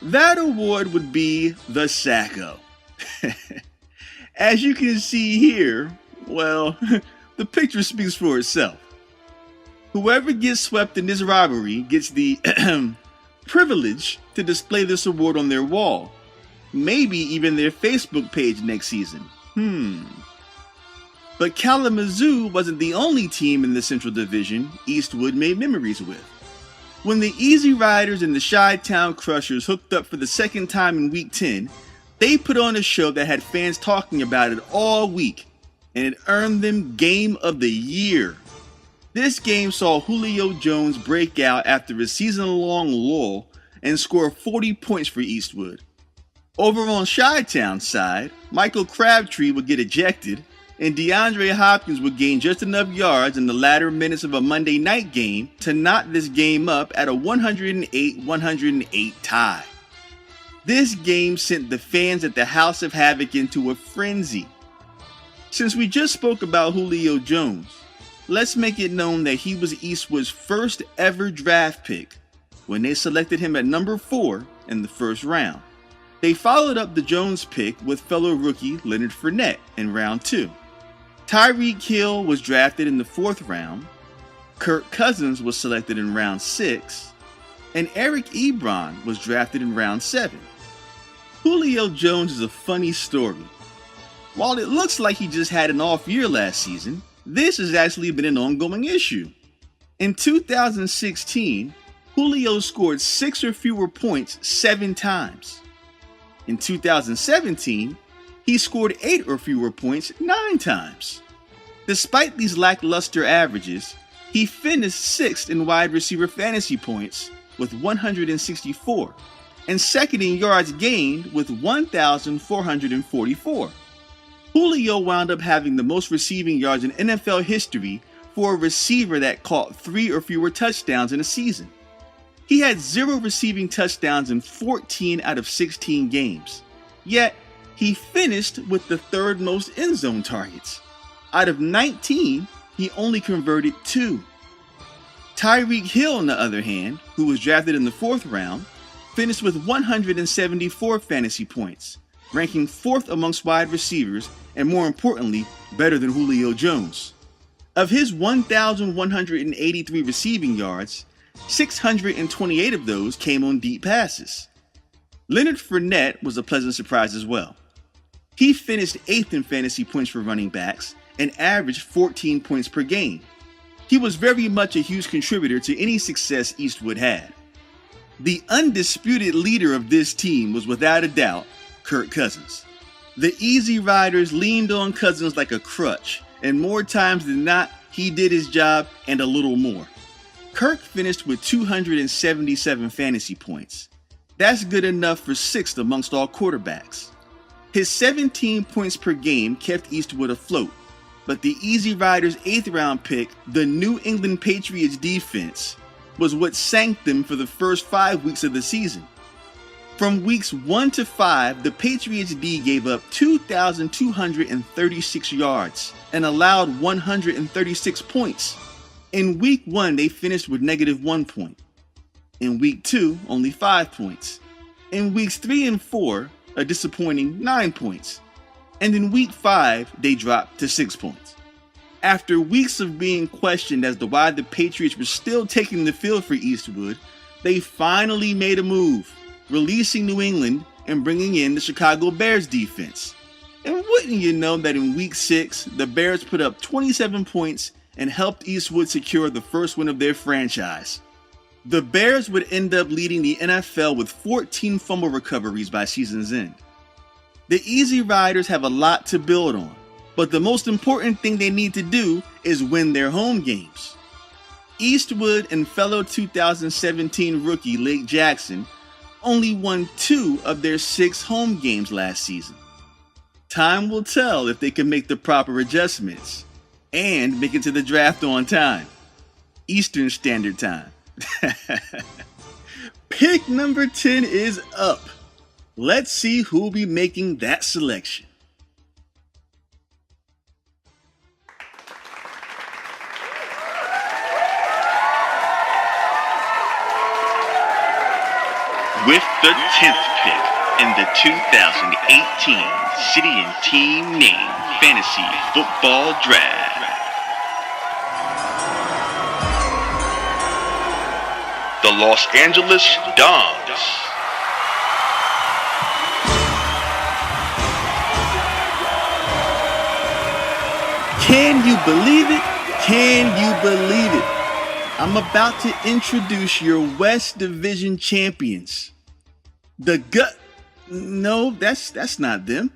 That award would be the Sacco. As you can see here, well, the picture speaks for itself. Whoever gets swept in this rivalry gets the privilege to display this award on their wall, maybe even their Facebook page next season. But Kalamazoo wasn't the only team in the Central Division Eastwood made memories with. When the Easy Riders and the Chi-Town Crushers hooked up for the second time in Week 10, they put on a show that had fans talking about it all week, and it earned them Game of the Year. This game saw Julio Jones break out after a season-long lull and score 40 points for Eastwood. Over on Chi-Town's side, Michael Crabtree would get ejected, and DeAndre Hopkins would gain just enough yards in the latter minutes of a Monday night game to knot this game up at a 108-108 tie. This game sent the fans at the House of Havoc into a frenzy. Since we just spoke about Julio Jones, let's make it known that he was Eastwood's first ever draft pick when they selected him at number 4 in the first round. They followed up the Jones pick with fellow rookie Leonard Fournette in round 2. Tyreek Hill was drafted in the 4th round, Kirk Cousins was selected in round 6, and Eric Ebron was drafted in round 7. Julio Jones is a funny story. While it looks like he just had an off year last season, this has actually been an ongoing issue. In 2016, Julio scored 6 or fewer points 7 times. In 2017, he scored 8 or fewer points 9 times. Despite these lackluster averages, he finished 6th in wide receiver fantasy points with 164, and 2nd in yards gained with 1,444. Julio wound up having the most receiving yards in NFL history for a receiver that caught 3 or fewer touchdowns in a season. He had 0 receiving touchdowns in 14 out of 16 games. Yet, he finished with the 3rd most end zone targets. Out of 19, he only converted 2. Tyreek Hill, on the other hand, who was drafted in the 4th round, finished with 174 fantasy points, ranking 4th amongst wide receivers and, more importantly, better than Julio Jones. Of his 1,183 receiving yards, 628 of those came on deep passes. Leonard Fournette was a pleasant surprise as well. He finished 8th in fantasy points for running backs and averaged 14 points per game. He was very much a huge contributor to any success Eastwood had. The undisputed leader of this team was without a doubt Kirk Cousins. The Easy Riders leaned on Cousins like a crutch, and more times than not, he did his job and a little more. Kirk finished with 277 fantasy points. That's good enough for 6th amongst all quarterbacks. His 17 points per game kept Eastwood afloat, but the Easy Riders' 8th round pick, the New England Patriots defense, was what sank them for the first 5 weeks of the season. From weeks 1 to 5, the Patriots D gave up 2,236 yards and allowed 136 points. In week 1, they finished with -1 point. In week 2, only 5 points. In weeks 3 and 4, a disappointing 9 points. And in week 5, they dropped to 6 points. After weeks of being questioned as to why the Patriots were still taking the field for Eastwood, they finally made a move, releasing New England and bringing in the Chicago Bears defense. And wouldn't you know that in week 6, the Bears put up 27 points and helped Eastwood secure the first win of their franchise. The Bears would end up leading the NFL with 14 fumble recoveries by season's end. The Easy Riders have a lot to build on, but the most important thing they need to do is win their home games. Eastwood and fellow 2017 rookie Lake Jackson only won 2 of their 6 home games last season. Time will tell if they can make the proper adjustments and make it to the draft on time. Eastern Standard Time. Pick number 10 is up. Let's see who'll be making that selection. With the 10th pick in the 2018 City and Team Name Fantasy Football Draft, the Los Angeles Dons. Can you believe it? Can you believe it? I'm about to introduce your West Division champions. No, that's not them.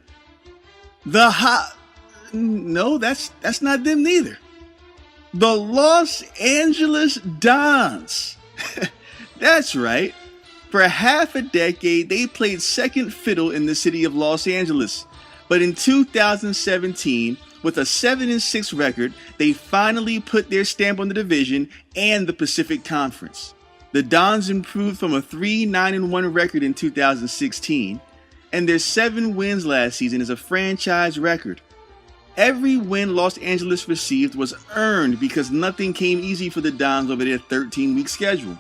No, that's not them neither. The Los Angeles Dons. That's right. For half a decade, they played second fiddle in the city of Los Angeles. But in 2017, with a 7-6 record, they finally put their stamp on the division and the Pacific Conference. The Dons improved from a 3-9-1 record in 2016, and their 7 wins last season is a franchise record. Every win Los Angeles received was earned because nothing came easy for the Dons over their 13-week schedule.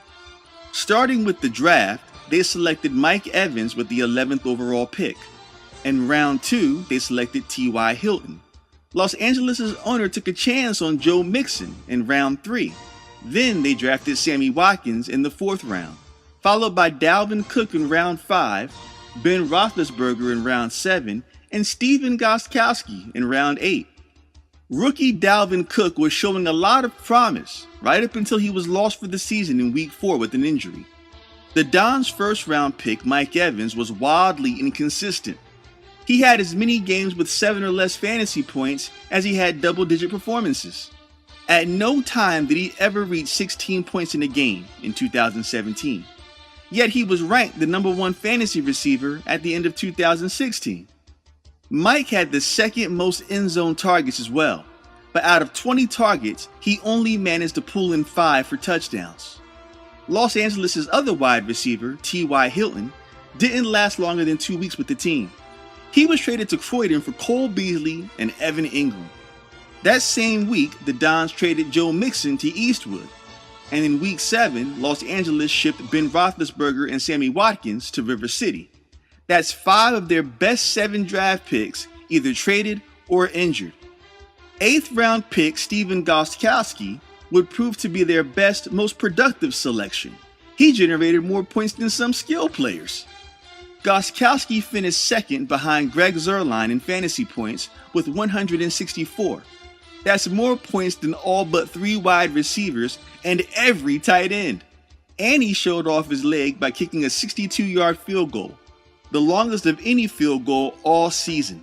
Starting with the draft, they selected Mike Evans with the 11th overall pick. In round 2, they selected T.Y. Hilton. Los Angeles' owner took a chance on Joe Mixon in round 3. Then they drafted Sammy Watkins in the 4th round, followed by Dalvin Cook in round 5, Ben Roethlisberger in round 7, and Stephen Gostkowski in round 8. Rookie Dalvin Cook was showing a lot of promise right up until he was lost for the season in week 4 with an injury. The Dons' first round pick, Mike Evans, was wildly inconsistent. He had as many games with 7 or less fantasy points as he had double-digit performances. At no time did he ever reach 16 points in a game in 2017. Yet he was ranked the number 1 fantasy receiver at the end of 2016. Mike had the second most end zone targets as well, but out of 20 targets, he only managed to pull in 5 for touchdowns. Los Angeles' other wide receiver, T.Y. Hilton, didn't last longer than 2 weeks with the team. He was traded to Croydon for Cole Beasley and Evan Ingram. That same week, the Dons traded Joe Mixon to Eastwood. And in Week 7, Los Angeles shipped Ben Roethlisberger and Sammy Watkins to River City. That's 5 of their best 7 draft picks either traded or injured. 8th round pick Stephen Gostkowski would prove to be their best, most productive selection. He generated more points than some skill players. Gostkowski finished second behind Greg Zuerlein in fantasy points with 164. That's more points than all but 3 wide receivers and every tight end. And he showed off his leg by kicking a 62-yard field goal, the longest of any field goal all season.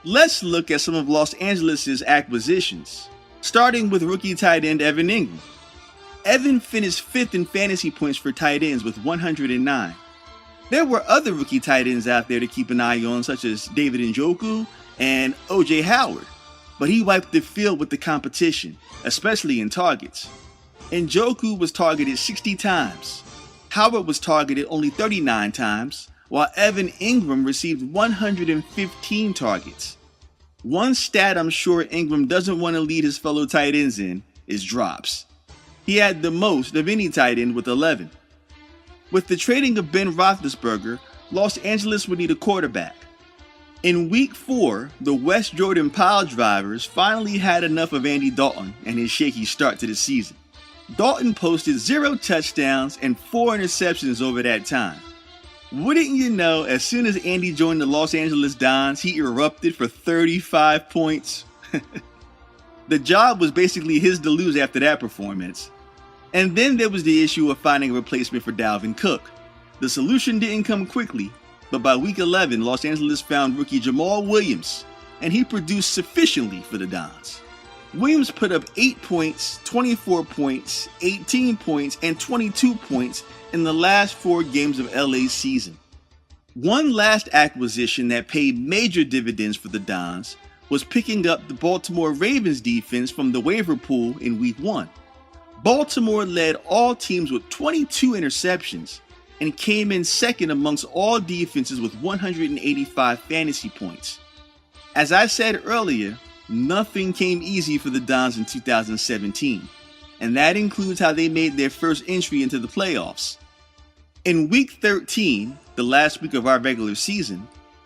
Let's look at some of Los Angeles' acquisitions, starting with rookie tight end Evan Ingram. Evan finished 5th in fantasy points for tight ends with 109. There were other rookie tight ends out there to keep an eye on, such as David Njoku and O.J. Howard, but he wiped the field with the competition, especially in targets. Njoku was targeted 60 times. Howard was targeted only 39 times, while Evan Ingram received 115 targets. One stat I'm sure Ingram doesn't want to lead his fellow tight ends in is drops. He had the most of any tight end with 11. With the trading of Ben Roethlisberger, Los Angeles would need a quarterback. In Week 4, the West Jordan pile drivers finally had enough of Andy Dalton and his shaky start to the season. Dalton posted 0 touchdowns and 4 interceptions over that time. Wouldn't you know, as soon as Andy joined the Los Angeles Dons, he erupted for 35 points. The job was basically his to lose after that performance. And then there was the issue of finding a replacement for Dalvin Cook. The solution didn't come quickly, but by Week 11, Los Angeles found rookie Jamal Williams, and he produced sufficiently for the Dons. Williams put up 8 points, 24 points, 18 points, and 22 points in the last 4 games of LA's season. One last acquisition that paid major dividends for the Dons was picking up the Baltimore Ravens defense from the waiver pool in Week 1. Baltimore led all teams with 22 interceptions and came in second amongst all defenses with 185 fantasy points. As I said earlier, nothing came easy for the Dons in 2017, and that includes how they made their first entry into the playoffs. In Week 13, the last week of our regular season,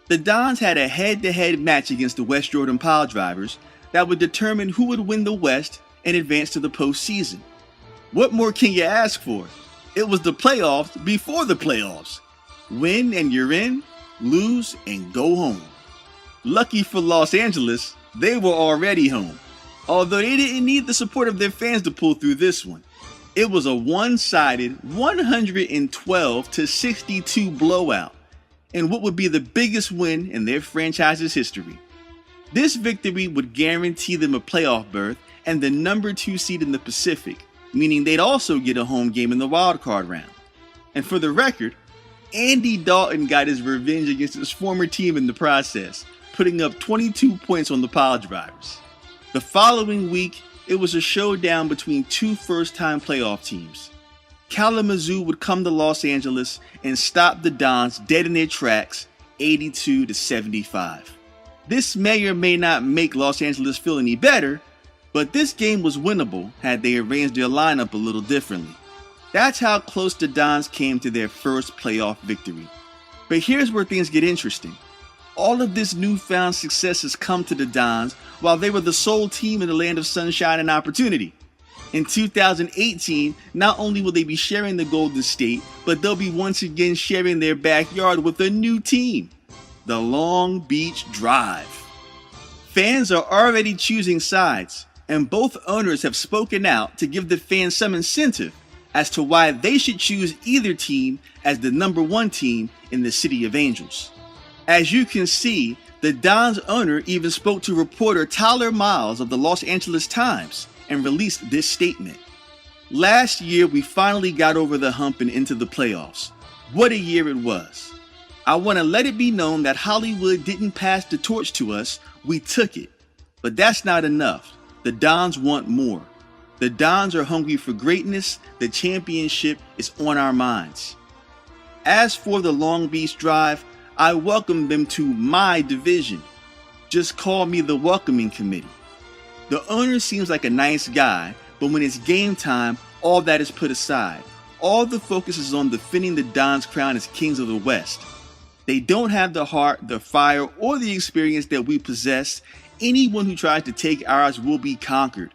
the Dons had a head-to-head match against the West Jordan pile drivers that would determine who would win the West and advance to the postseason. What more can you ask for? It was the playoffs before the playoffs. Win and you're in, lose and go home. Lucky for Los Angeles, they were already home, although they didn't need the support of their fans to pull through this one. It was a one-sided 112-62 blowout, and what would be the biggest win in their franchise's history. This victory would guarantee them a playoff berth and the number 2 seed in the Pacific, meaning they'd also get a home game in the wildcard round. And for the record, Andy Dalton got his revenge against his former team in the process, putting up 22 points on the pile drivers. The following week, it was a showdown between 2 first-time playoff teams. Kalamazoo would come to Los Angeles and stop the Dons dead in their tracks, 82-75. This may or may not make Los Angeles feel any better, but this game was winnable had they arranged their lineup a little differently. That's how close the Dons came to their first playoff victory. But here's where things get interesting. All of this newfound success has come to the Dons while they were the sole team in the land of sunshine and opportunity. In 2018, not only will they be sharing the Golden State, but they'll be once again sharing their backyard with a new team, the Long Beach Drive. Fans are already choosing sides, and both owners have spoken out to give the fans some incentive as to why they should choose either team as the number 1 team in the City of Angels. As you can see, the Dons owner even spoke to reporter Tyler Miles of the Los Angeles Times and released this statement. Last year, we finally got over the hump and into the playoffs. What a year it was. I want to let it be known that Hollywood didn't pass the torch to us, we took it. But that's not enough. The Dons want more. The Dons are hungry for greatness. The championship is on our minds. As for the Long Beach Drive, I welcome them to my division. Just call me the welcoming committee. The owner seems like a nice guy, but when it's game time, all that is put aside. All the focus is on defending the Dons' crown as kings of the West. They don't have the heart, the fire, or the experience that we possess. Anyone who tries to take ours will be conquered.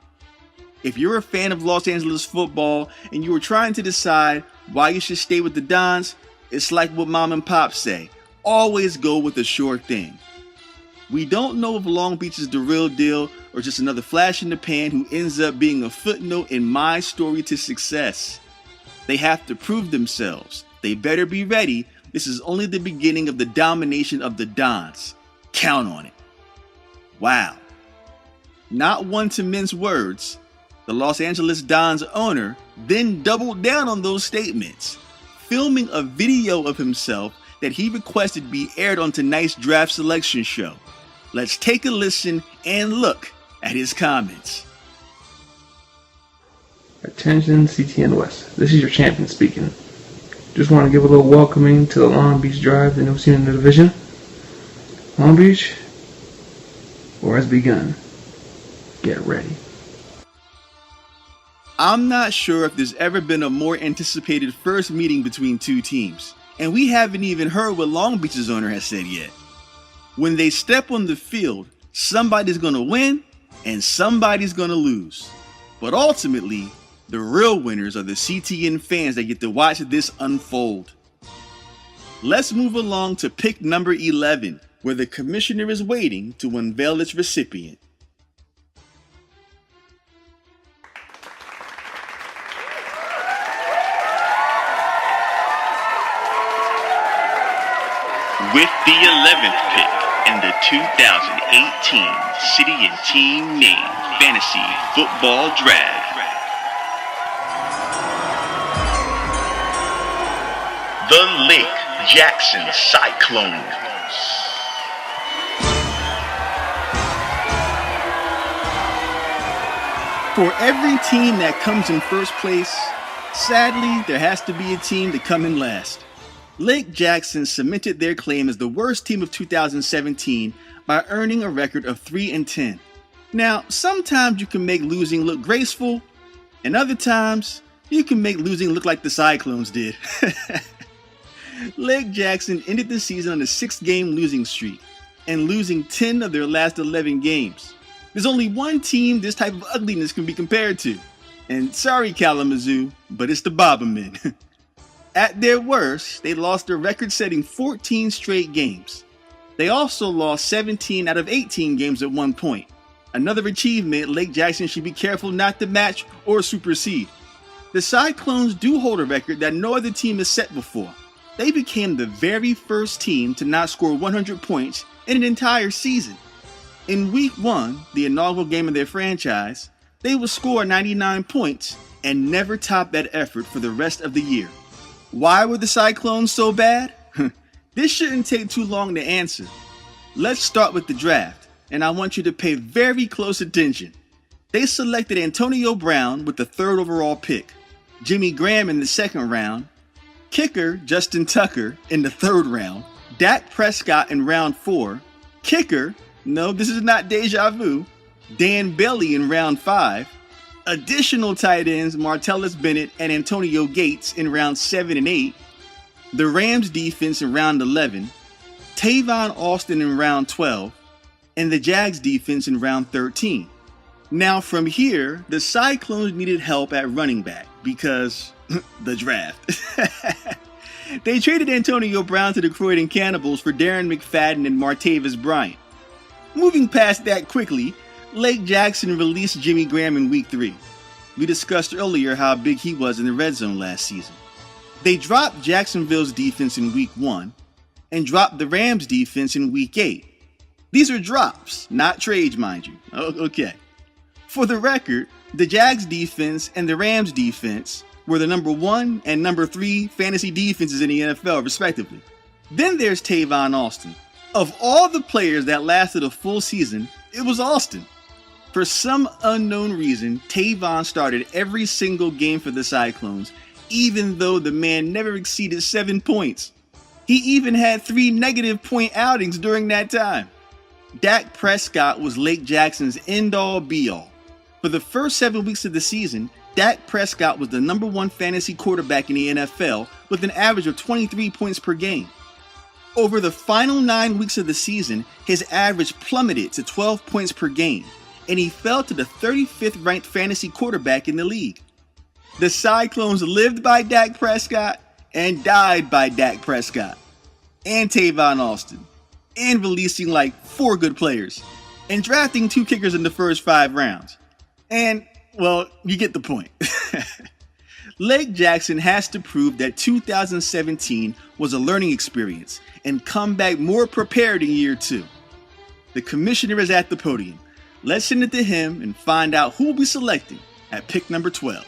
If you're a fan of Los Angeles football and you are trying to decide why you should stay with the Dons, it's like what mom and pop say. Always go with the sure thing. We don't know if Long Beach is the real deal or just another flash in the pan who ends up being a footnote in my story to success. They have to prove themselves. They better be ready. This is only the beginning of the domination of the Dons. Count on it. Wow. Not one to mince words, the Los Angeles Dons owner then doubled down on those statements, filming a video of himself that he requested be aired on tonight's draft selection show. Let's take a listen and look at his comments. Attention CTN West, this is your champion speaking. Just want to give a little welcoming to the Long Beach Drive, the newest team in the division. Long Beach, war has begun. Get ready. I'm not sure if there's ever been a more anticipated first meeting between two teams, and we haven't even heard what Long Beach's owner has said yet. When they step on the field, somebody's going to win and somebody's going to lose. But ultimately, the real winners are the CTN fans that get to watch this unfold. Let's move along to pick number 11, where the commissioner is waiting to unveil its recipient. With the 11th pick in the 2018 City and Team Name Fantasy Football Draft, the Lake Jackson Cyclones. For every team that comes in first place, sadly, there has to be a team to come in last. Lake Jackson cemented their claim as the worst team of 2017 by earning a record of 3-10. Now, sometimes you can make losing look graceful, and other times you can make losing look like the Cyclones did. Lake Jackson ended the season on a 6-game losing streak and losing 10 of their last 11 games. There's only one team this type of ugliness can be compared to. And sorry, Kalamazoo, but it's the Bombermen. At their worst, they lost a record-setting 14 straight games. They also lost 17 out of 18 games at one point. Another achievement Lake Jackson should be careful not to match or supersede. The Cyclones do hold a record that no other team has set before. They became the very first team to not score 100 points in an entire season. In Week 1, the inaugural game of their franchise, they would score 99 points and never top that effort for the rest of the year. Why were the Cyclones so bad? This shouldn't take too long to answer. Let's start with the draft, and I want you to pay very close attention. They selected Antonio Brown with the 3rd overall pick, Jimmy Graham in the 2nd round, kicker Justin Tucker in the 3rd round, Dak Prescott in round 4, kicker, no, this is not deja vu, Dan Bailey in round 5, additional tight ends Martellus Bennett and Antonio Gates in round 7 and 8, the Rams defense in round 11, Tavon Austin in round 12, and the Jags defense in round 13. Now from here, the Cyclones needed help at running back because the draft. They traded Antonio Brown to the Croydon Cannibals for Darren McFadden and Martavis Bryant. Moving past that quickly, Lake Jackson released Jimmy Graham in Week 3. We discussed earlier how big he was in the red zone last season. They dropped Jacksonville's defense in Week 1 and dropped the Rams' defense in Week 8. These are drops, not trades, mind you. Okay. For the record, the Jags defense and the Rams defense were the number 1 and number 3 fantasy defenses in the NFL, respectively. Then there's Tavon Austin. Of all the players that lasted a full season, it was Austin. For some unknown reason, Tavon started every single game for the Cyclones, even though the man never exceeded 7 points. He even had 3 negative-point outings during that time. Dak Prescott was Lake Jackson's end-all be-all. For the first 7 weeks of the season, Dak Prescott was the number 1 fantasy quarterback in the NFL with an average of 23 points per game. Over the final 9 weeks of the season, his average plummeted to 12 points per game, and he fell to the 35th ranked fantasy quarterback in the league. The Cyclones lived by Dak Prescott and died by Dak Prescott, and Tavon Austin, and releasing like 4 good players, and drafting 2 kickers in the first 5 rounds. And, well, you get the point. Lake Jackson has to prove that 2017 was a learning experience and come back more prepared in year 2. The commissioner is at the podium. Let's send it to him and find out who will be selecting at pick number 12.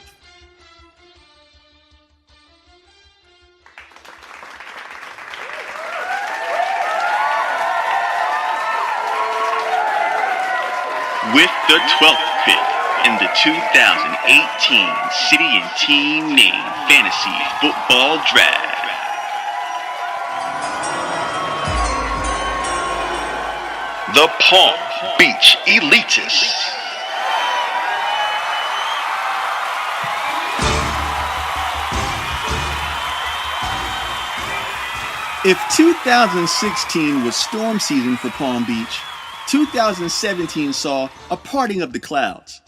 With the 12th pick in the 2018 City and Team Name Fantasy Football Draft, the Palm Beach Elitists. If 2016 was storm season for Palm Beach, 2017 saw a parting of the clouds.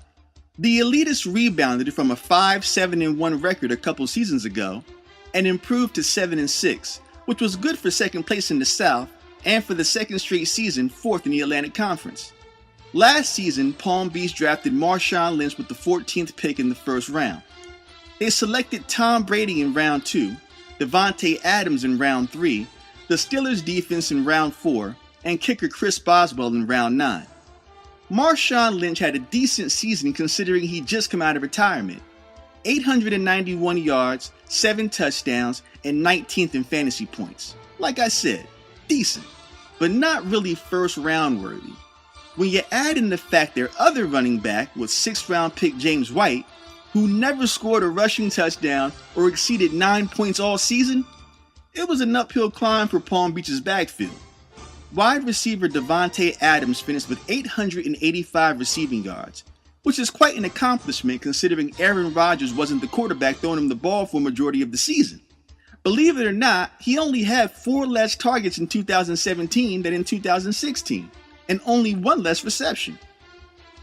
The Elitists rebounded from a 5-7-1 record a couple seasons ago and improved to 7-6, which was good for second place in the South and for the second straight season 4th in the Atlantic Conference. Last season, Palm Beach drafted Marshawn Lynch with the 14th pick in the first round. They selected Tom Brady in round 2, Davante Adams in round 3, the Steelers defense in round 4, and kicker Chris Boswell in round 9. Marshawn Lynch had a decent season considering he'd just come out of retirement. 891 yards, 7 touchdowns, and 19th in fantasy points. Like I said, decent, but not really first round worthy. When you add in the fact their other running back was 6th round pick James White, who never scored a rushing touchdown or exceeded 9 points all season, it was an uphill climb for Palm Beach's backfield. Wide receiver Davante Adams finished with 885 receiving yards, which is quite an accomplishment considering Aaron Rodgers wasn't the quarterback throwing him the ball for a majority of the season. Believe it or not, he only had 4 less targets in 2017 than in 2016, and only 1 less reception.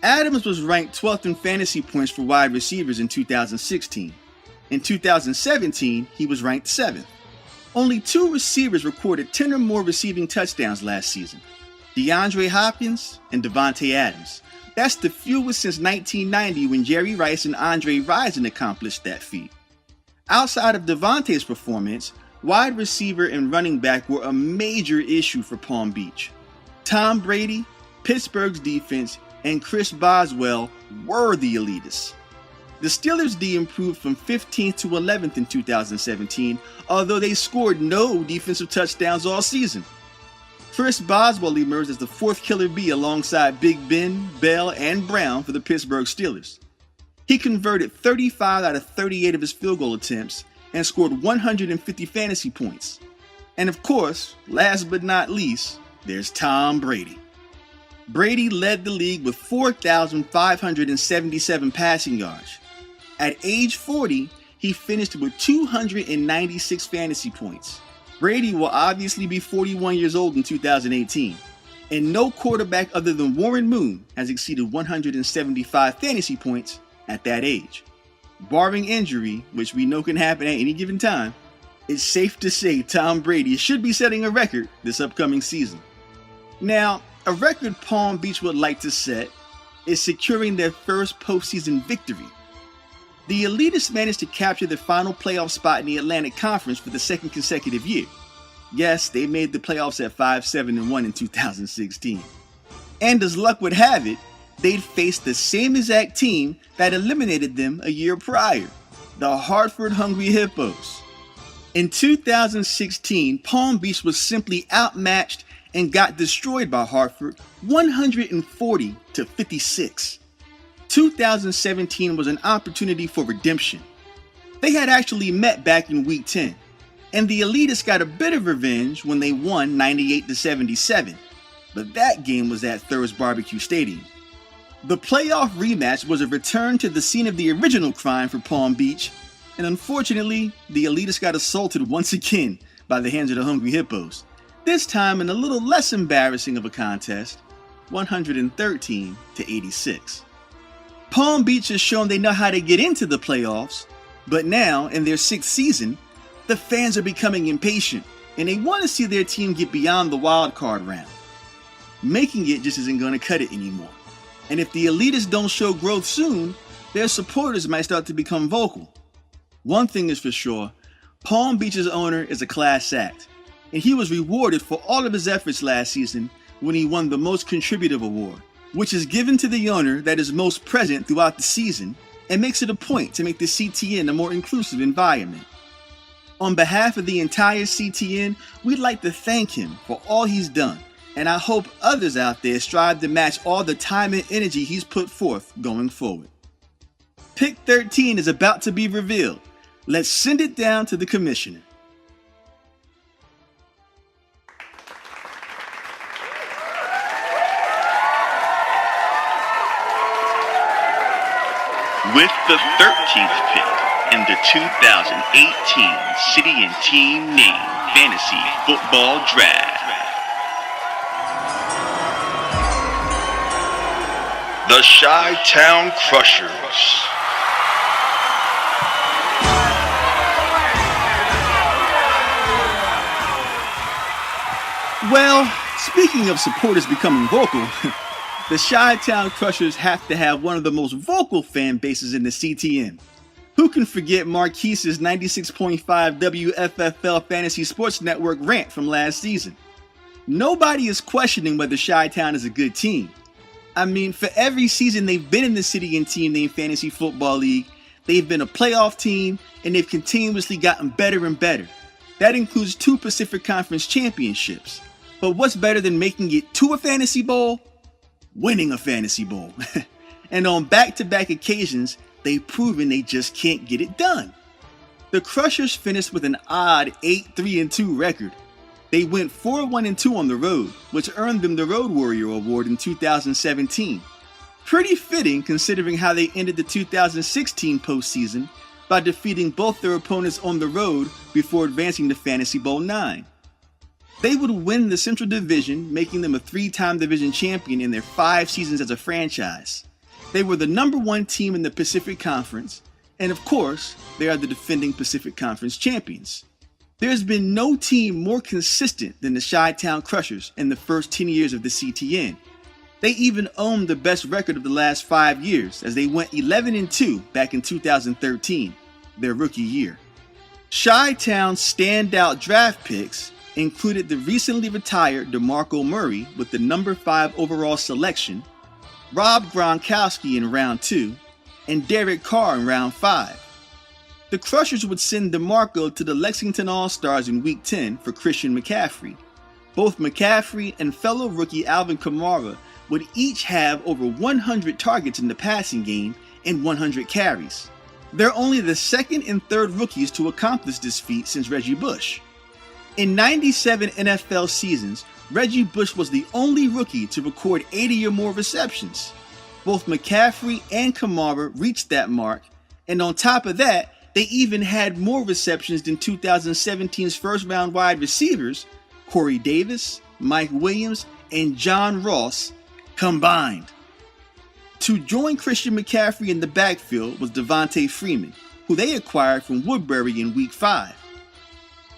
Adams was ranked 12th in fantasy points for wide receivers in 2016. In 2017, he was ranked 7th. Only 2 receivers recorded 10 or more receiving touchdowns last season, DeAndre Hopkins and Davante Adams. That's the fewest since 1990 when Jerry Rice and Andre Rison accomplished that feat. Outside of Davante's performance, wide receiver and running back were a major issue for Palm Beach. Tom Brady, Pittsburgh's defense, and Chris Boswell were the Elitists. The Steelers D improved from 15th to 11th in 2017, although they scored no defensive touchdowns all season. Chris Boswell emerged as the 4th killer bee alongside Big Ben, Bell, and Brown for the Pittsburgh Steelers. He converted 35 out of 38 of his field goal attempts and scored 150 fantasy points. And of course, last but not least, there's Tom Brady. Brady led the league with 4,577 passing yards. At age 40, he finished with 296 fantasy points. Brady will obviously be 41 years old in 2018, and no quarterback other than Warren Moon has exceeded 175 fantasy points at that age. Barring injury, which we know can happen at any given time, it's safe to say Tom Brady should be setting a record this upcoming season. Now, a record Palm Beach would like to set is securing their first postseason victory. The Elitists managed to capture their final playoff spot in the Atlantic Conference for the second consecutive year. Yes, they made the playoffs at 5-7-1 in 2016. And as luck would have it, they'd faced the same exact team that eliminated them a year prior, the Hartford Hungry Hippos. In 2016, Palm Beach was simply outmatched and got destroyed by Hartford 140-56. 2017 was an opportunity for redemption. They had actually met back in Week 10, and the Elitists got a bit of revenge when they won 98-77, but that game was at Thur's Barbecue Stadium. The playoff rematch was a return to the scene of the original crime for Palm Beach, and unfortunately, the Elitists got assaulted once again by the hands of the Hungry Hippos, this time in a little less embarrassing of a contest, 113-86. Palm Beach has shown they know how to get into the playoffs, but now, in their 6th season, the fans are becoming impatient, and they want to see their team get beyond the wild card round. Making it just isn't going to cut it anymore. And if the Elitists don't show growth soon, their supporters might start to become vocal. One thing is for sure, Palm Beach's owner is a class act, and he was rewarded for all of his efforts last season when he won the Most Contributive Award, which is given to the owner that is most present throughout the season and makes it a point to make the CTN a more inclusive environment. On behalf of the entire CTN, we'd like to thank him for all he's done, and I hope others out there strive to match all the time and energy he's put forth going forward. Pick 13 is about to be revealed. Let's send it down to the commissioner. With the 13th pick in the 2018 City and Team Name Fantasy Football Draft, the Chi-Town Crushers. Well, speaking of supporters becoming vocal, the Chi-Town Crushers have to have one of the most vocal fan bases in the CTN. Who can forget Marquise's 96.5 WFFL Fantasy Sports Network rant from last season? Nobody is questioning whether Chi-Town is a good team. I mean, for every season they've been in the City and Team Name Fantasy Football League, they've been a playoff team, and they've continuously gotten better and better. That includes 2 Pacific Conference championships. But what's better than making it to a Fantasy Bowl? Winning a Fantasy Bowl. And on back-to-back occasions, they've proven they just can't get it done. The Crushers finished with an odd 8-3-2 record. They went 4-1-2 on the road, which earned them the Road Warrior Award in 2017. Pretty fitting considering how they ended the 2016 postseason by defeating both their opponents on the road before advancing to Fantasy Bowl 9. They would win the Central Division, making them a 3-time division champion in their 5 seasons as a franchise. They were the number 1 team in the Pacific Conference, and of course, they are the defending Pacific Conference champions. There's been no team more consistent than the Chi-Town Crushers in the first 10 years of the CTN. They even owned the best record of the last 5 years, as they went 11-2 back in 2013, their rookie year. Chi-Town's standout draft picks included the recently retired DeMarco Murray with the number 5 overall selection, Rob Gronkowski in round 2, and Derek Carr in round 5. The Crushers would send DeMarco to the Lexington All-Stars in Week 10 for Christian McCaffrey. Both McCaffrey and fellow rookie Alvin Kamara would each have over 100 targets in the passing game and 100 carries. They're only the second and third rookies to accomplish this feat since Reggie Bush. In 97 NFL seasons, Reggie Bush was the only rookie to record 80 or more receptions. Both McCaffrey and Kamara reached that mark, and on top of that, they even had more receptions than 2017's first-round wide receivers, Corey Davis, Mike Williams, and John Ross, combined. To join Christian McCaffrey in the backfield was Devontae Freeman, who they acquired from Woodbury in Week 5.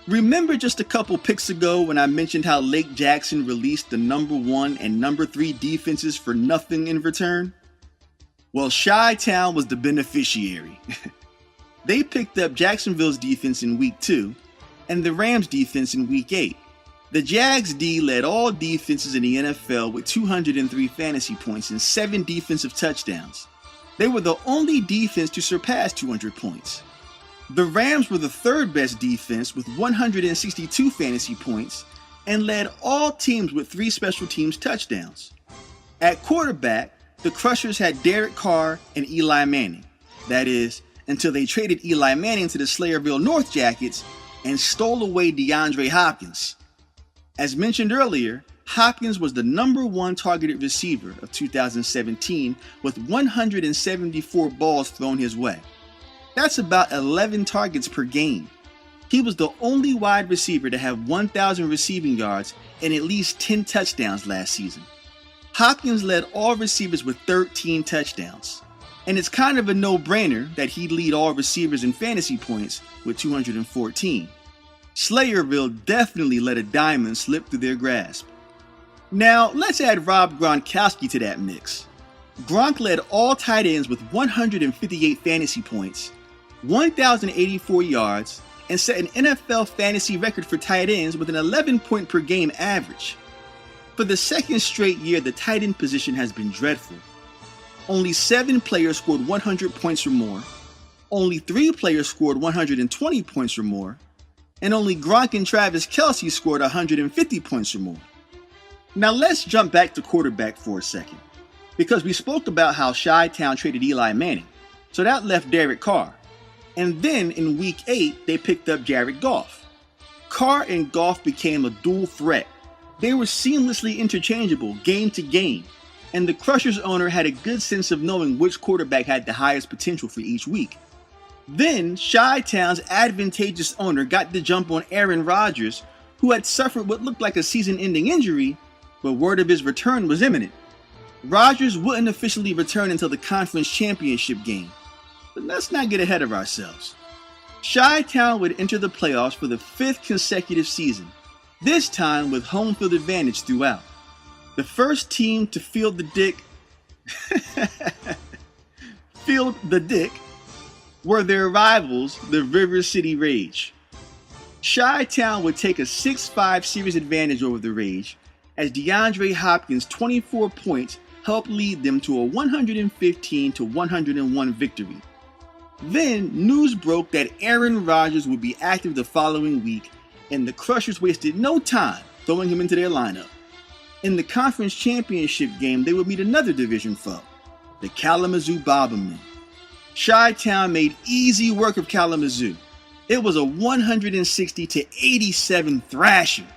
Remember just a couple picks ago when I mentioned how Lake Jackson released the number 1 and number 3 defenses for nothing in return? Well, Chi-Town was the beneficiary. They picked up Jacksonville's defense in Week 2 and the Rams' defense in Week 8. The Jags D led all defenses in the NFL with 203 fantasy points and 7 defensive touchdowns. They were the only defense to surpass 200 points. The Rams were the third best defense with 162 fantasy points, and led all teams with 3 special teams touchdowns. At quarterback, the Crushers had Derek Carr and Eli Manning. That is, until they traded Eli Manning to the Slayerville North Jackets and stole away DeAndre Hopkins. As mentioned earlier, Hopkins was the #1 targeted receiver of 2017 with 174 balls thrown his way. That's about 11 targets per game. He was the only wide receiver to have 1,000 receiving yards and at least 10 touchdowns last season. Hopkins led all receivers with 13 touchdowns. And it's kind of a no-brainer that he'd lead all receivers in fantasy points with 214. Slayerville definitely let a diamond slip through their grasp. Now, let's add Rob Gronkowski to that mix. Gronk led all tight ends with 158 fantasy points, 1,084 yards, and set an NFL fantasy record for tight ends with an 11-point per game average. For the second straight year, the tight end position has been dreadful. Only 7 players scored 100 points or more, only 3 players scored 120 points or more, and only Gronk and Travis Kelce scored 150 points or more. Now let's jump back to quarterback for a second, because we spoke about how Chi-Town traded Eli Manning, so that left Derek Carr. And then in week 8, they picked up Jared Goff. Carr and Goff became a dual threat. They were seamlessly interchangeable game to game, and the Crushers owner had a good sense of knowing which quarterback had the highest potential for each week. Then, Chi-Town's advantageous owner got the jump on Aaron Rodgers, who had suffered what looked like a season-ending injury, but word of his return was imminent. Rodgers wouldn't officially return until the conference championship game. But let's not get ahead of ourselves. Chi-Town would enter the playoffs for the 5th consecutive season, this time with home field advantage throughout. The first team to field the dick were their rivals, the River City Rage. Chi-Town would take a 6-5 series advantage over the Rage, as DeAndre Hopkins' 24 points helped lead them to a 115-101 victory. Then, news broke that Aaron Rodgers would be active the following week, and the Crushers wasted no time throwing him into their lineup. In the conference championship game, they would meet another division foe, the Kalamazoo Bombermen. Chi-Town made easy work of Kalamazoo. It was a 160-87 thrashing.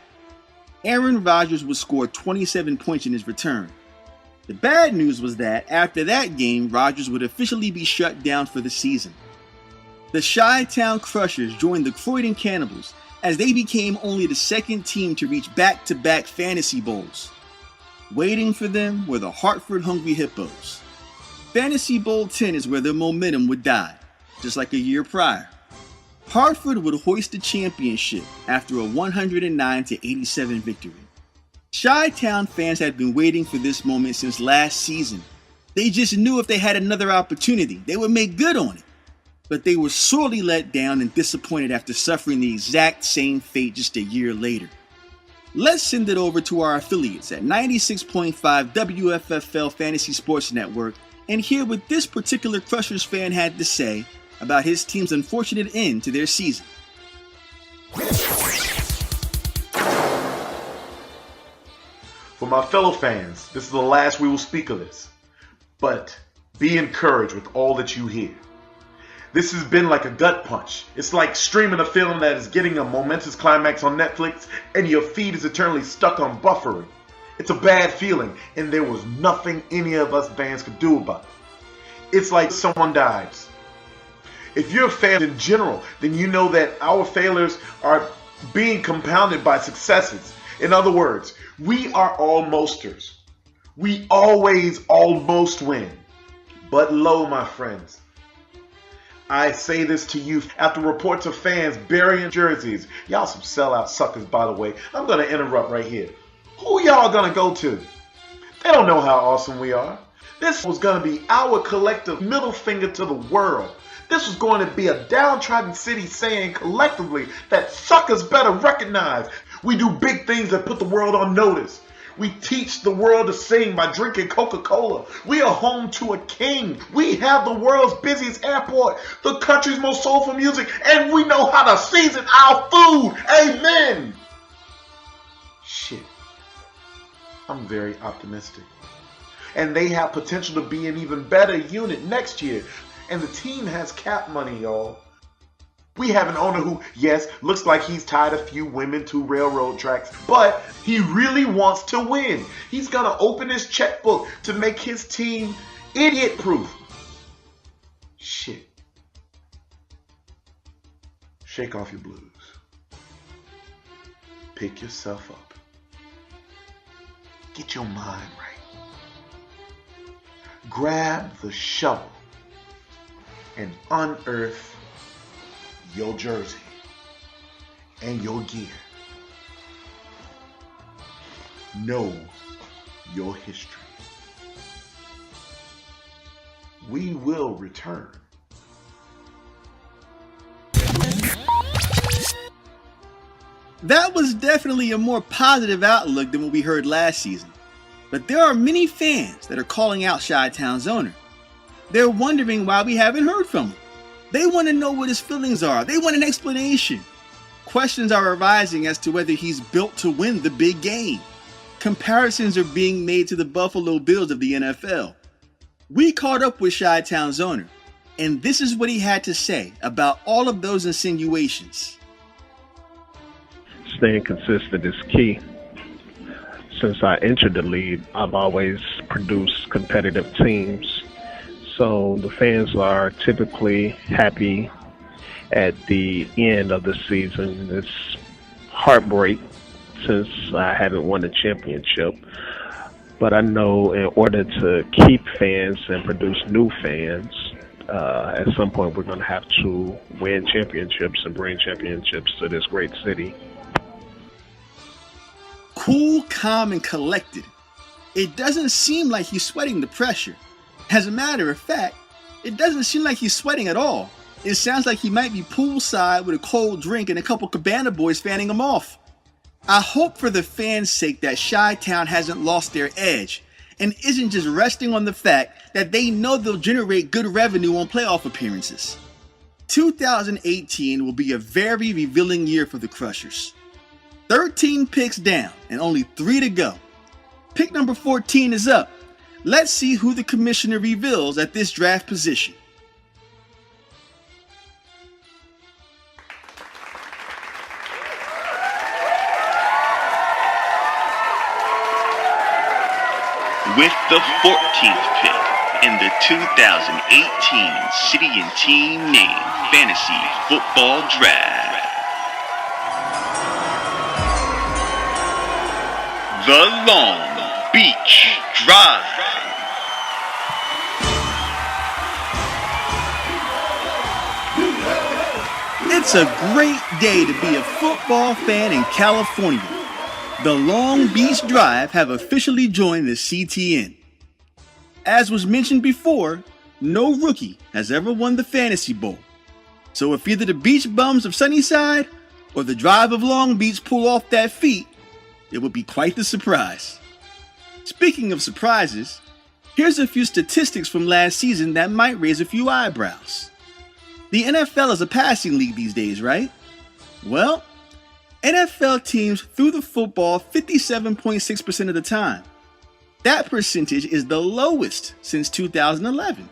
Aaron Rodgers would score 27 points in his return. The bad news was that after that game, Rodgers would officially be shut down for the season. The Chi-Town Crushers joined the Croydon Cannibals as they became only the second team to reach back-to-back fantasy bowls. Waiting for them were the Hartford Hungry Hippos. Fantasy Bowl 10 is where their momentum would die, just like a year prior. Hartford would hoist the championship after a 109-87 victory. Chi-Town fans had been waiting for this moment since last season. They just knew if they had another opportunity, they would make good on it. But they were sorely let down and disappointed after suffering the exact same fate just a year later. Let's send it over to our affiliates at 96.5 WFFL Fantasy Sports Network and hear what this particular Crushers fan had to say about his team's unfortunate end to their season. For my fellow fans, this is the last we will speak of this. But be encouraged with all that you hear. This has been like a gut punch. It's like streaming a film that is getting a momentous climax on Netflix and your feed is eternally stuck on buffering. It's a bad feeling and there was nothing any of us fans could do about it. It's like someone dies. If you're a fan in general, then you know that our failures are being compounded by successes. In other words, we are almosters. We always almost win. But lo, my friends, I say this to you after reports of fans burying jerseys. Y'all some sellout suckers, by the way. I'm going to interrupt right here. Who y'all going to go to? They don't know how awesome we are. This was going to be our collective middle finger to the world. This was going to be a downtrodden city saying collectively that suckers better recognize we do big things that put the world on notice. We teach the world to sing by drinking Coca-Cola. We are home to a king. We have the world's busiest airport, the country's most soulful music, and we know how to season our food. Amen. I'm very optimistic. And they have potential to be an even better unit next year. And the team has cap money, y'all. We have an owner who, yes, looks like he's tied a few women to railroad tracks, but he really wants to win. He's going to open his checkbook to make his team idiot-proof. Shit. Shake off your blues. Pick yourself up. Get your mind right. Grab the shovel and unearth your jersey and your gear. Know your history. We will return. That was definitely a more positive outlook than what we heard last season. But there are many fans that are calling out Chi-Town's owner. They're wondering why we haven't heard from him. They want to know what his feelings are. They want an explanation. Questions are arising as to whether he's built to win the big game. Comparisons are being made to the Buffalo Bills of the NFL. We caught up with Chi-Town's owner, and this is what he had to say about all of those insinuations. Staying consistent is key. Since I entered the league, I've always produced competitive teams. So the fans are typically happy at the end of the season. It's heartbreak since I haven't won a championship. But I know in order to keep fans and produce new fans, at some point we're going to have to win championships and bring championships to this great city. Cool, calm, and collected. It doesn't seem like he's sweating the pressure. As a matter of fact, it doesn't seem like he's sweating at all. It sounds like he might be poolside with a cold drink and a couple Cabana boys fanning him off. I hope for the fans' sake that Chi-Town hasn't lost their edge and isn't just resting on the fact that they know they'll generate good revenue on playoff appearances. 2018 will be a very revealing year for the Crushers. 13 picks down and only 3 to go. Pick number 14 is up. Let's see who the commissioner reveals at this draft position. With the 14th pick in the 2018 City and Team Name Fantasy Football Draft, the Long Beach Drive. It's a great day to be a football fan in California. The Long Beach Drive have officially joined the CTN. As was mentioned before, no rookie has ever won the Fantasy Bowl. So if either the Beach Bums of Sunnyside or the Drive of Long Beach pull off that feat, it would be quite the surprise. Speaking of surprises, here's a few statistics from last season that might raise a few eyebrows. The NFL is a passing league these days, right? Well, NFL teams threw the football 57.6% of the time. That percentage is the lowest since 2011.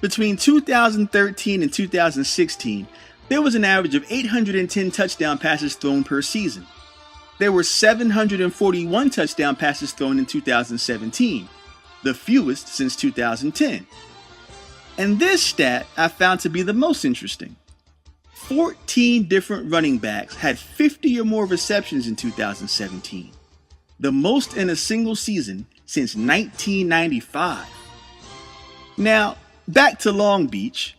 Between 2013 and 2016, there was an average of 810 touchdown passes thrown per season. There were 741 touchdown passes thrown in 2017, the fewest since 2010. And this stat I found to be the most interesting. 14 different running backs had 50 or more receptions in 2017, the most in a single season since 1995. Now, back to Long Beach.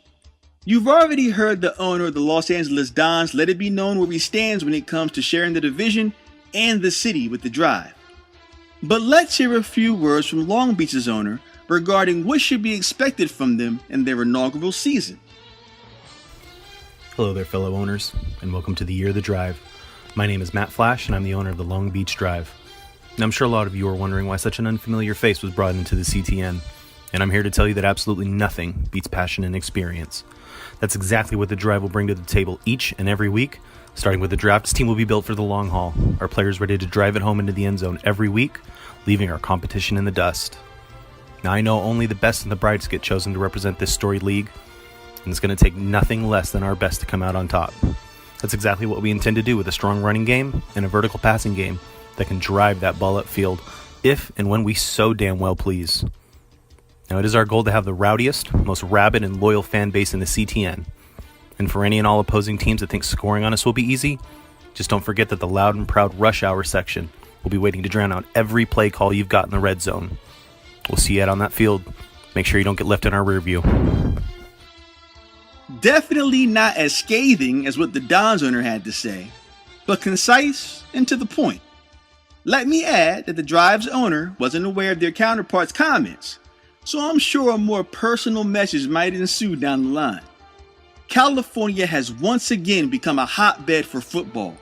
You've already heard the owner of the Los Angeles Dons let it be known where he stands when it comes to sharing the division and the city with the Drive. But let's hear a few words from Long Beach's owner regarding what should be expected from them in their inaugural season. Hello there, fellow owners, and welcome to the Year of the Drive. My name is Matt Flash, and I'm the owner of the Long Beach Drive. And I'm sure a lot of you are wondering why such an unfamiliar face was brought into the CTN, and I'm here to tell you that absolutely nothing beats passion and experience. That's exactly what the Drive will bring to the table each and every week, Starting with the draft, this team will be built for the long haul. Our players ready to drive it home into the end zone every week, leaving our competition in the dust. Now I know only the best and the brightest get chosen to represent this storied league, and it's going to take nothing less than our best to come out on top. That's exactly what we intend to do with a strong running game and a vertical passing game that can drive that ball upfield if and when we so damn well please. Now it is our goal to have the rowdiest, most rabid and loyal fan base in the CTN. And for any and all opposing teams that think scoring on us will be easy, just don't forget that the loud and proud rush hour section will be waiting to drown out every play call you've got in the red zone. We'll see you out on that field. Make sure you don't get left in our rear view. Definitely not as scathing as what the Dons owner had to say, but concise and to the point. Let me add that the Drive's owner wasn't aware of their counterpart's comments, so I'm sure a more personal message might ensue down the line. California has once again become a hotbed for football.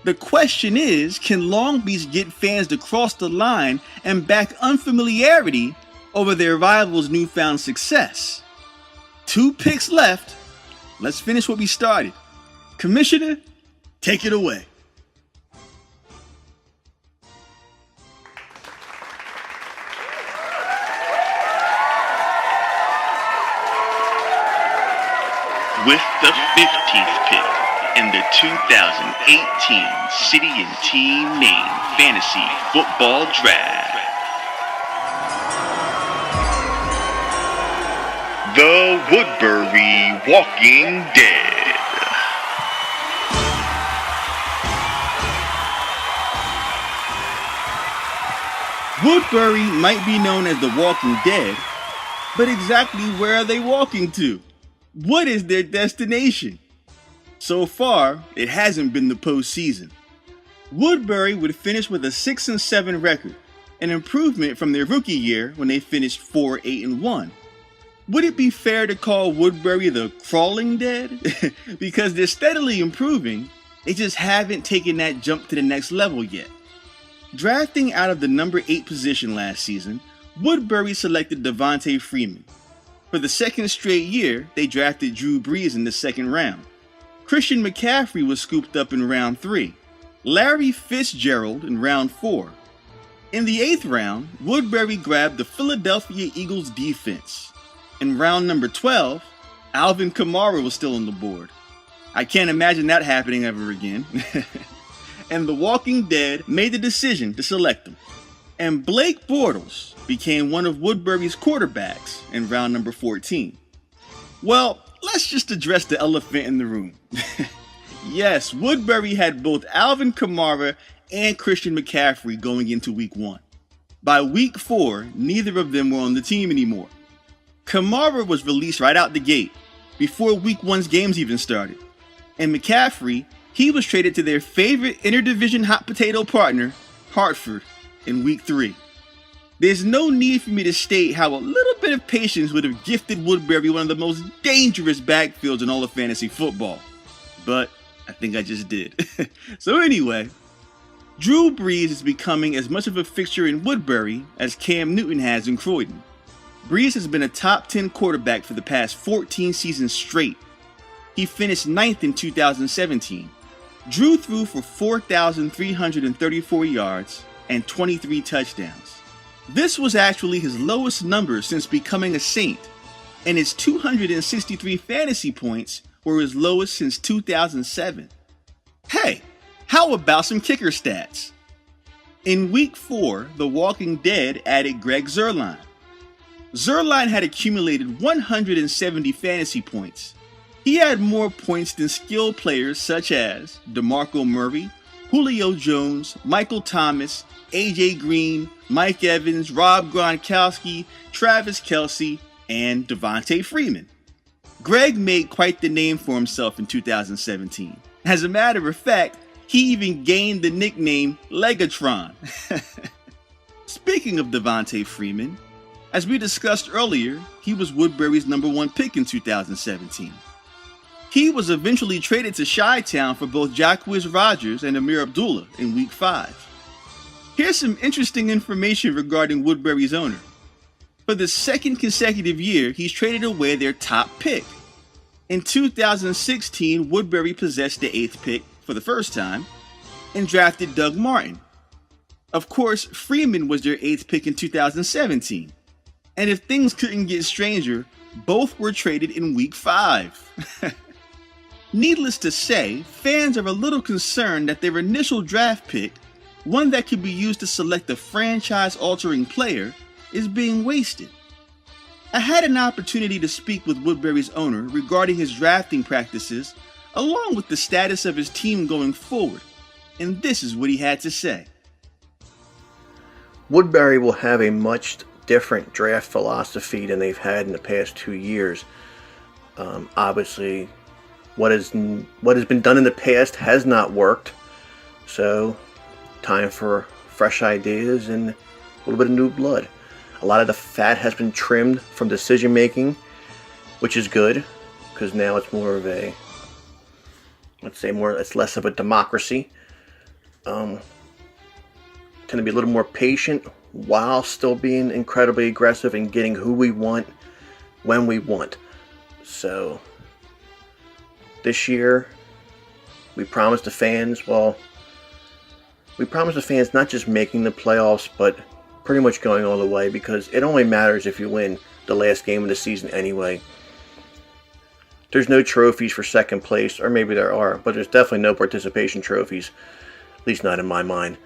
The question is, can Long Beach get fans to cross the line and back unfamiliarity over their rival's newfound success? 2 picks left. Let's finish what we started. Commissioner, take it away. With the 15th pick in the 2018 City and Team Name Fantasy Football Draft, the Woodbury Walking Dead. Woodbury might be known as the Walking Dead, but exactly where are they walking to? What is their destination? So far, it hasn't been the postseason. Woodbury would finish with a 6-7 record, an improvement from their rookie year when they finished 4-8-1. Would it be fair to call Woodbury the Crawling Dead? Because they're steadily improving, they just haven't taken that jump to the next level yet. Drafting out of the number 8 position last season, Woodbury selected Devontae Freeman. For the second straight year, they drafted Drew Brees in the second round. Christian McCaffrey was scooped up in round 3. Larry Fitzgerald in round 4. In the 8th round, Woodbury grabbed the Philadelphia Eagles defense. In round number 12, Alvin Kamara was still on the board. I can't imagine that happening ever again. And the Walking Dead made the decision to select him. And Blake Bortles became one of Woodbury's quarterbacks in round number 14. Well, let's just address the elephant in the room. Yes, Woodbury had both Alvin Kamara and Christian McCaffrey going into week 1. By week 4, neither of them were on the team anymore. Kamara was released right out the gate, before week 1's games even started. And McCaffrey, he was traded to their favorite interdivision hot potato partner, Hartford, in week 3. There's no need for me to state how a little bit of patience would have gifted Woodbury one of the most dangerous backfields in all of fantasy football. But I think I just did. So anyway, Drew Brees is becoming as much of a fixture in Woodbury as Cam Newton has in Croydon. Brees has been a top 10 quarterback for the past 14 seasons straight. He finished 9th in 2017. Drew threw for 4,334 yards and 23 touchdowns. This was actually his lowest number since becoming a Saint, and his 263 fantasy points were his lowest since 2007. Hey, how about some kicker stats? In week 4, the Walking Dead added Greg Zuerlein. Zuerlein had accumulated 170 fantasy points. He had more points than skilled players such as DeMarco Murray, Julio Jones, Michael Thomas, AJ Green, Mike Evans, Rob Gronkowski, Travis Kelce, and Devontae Freeman. Greg made quite the name for himself in 2017. As a matter of fact, he even gained the nickname Legatron. Speaking of Devontae Freeman, as we discussed earlier, he was Woodbury's number 1 pick in 2017. He was eventually traded to Chi-Town for both Jacquizz Rodgers and Amir Abdullah in week 5. Here's some interesting information regarding Woodbury's owner. For the second consecutive year, he's traded away their top pick. In 2016, Woodbury possessed the 8th pick for for the first time and drafted Doug Martin. Of course, Freeman was their 8th pick in 2017. And if things couldn't get stranger, both were traded in Week 5. Needless to say, fans are a little concerned that their initial draft pick, one that could be used to select a franchise-altering player, is being wasted. I had an opportunity to speak with Woodbury's owner regarding his drafting practices, along with the status of his team going forward, and this is what he had to say. Woodbury will have a much different draft philosophy than they've had in the past 2 years. Obviously, what has been done in the past has not worked, so time for fresh ideas and a little bit of new blood. A lot of the fat has been trimmed from decision making, which is good, because now it's more of a, it's less of a democracy. Tend to be a little more patient while still being incredibly aggressive and getting who we want when we want. So this year we promised the fans, not just making the playoffs, but pretty much going all the way, because it only matters if you win the last game of the season anyway. There's no trophies for second place, or maybe there are, but there's definitely no participation trophies, at least not in my mind.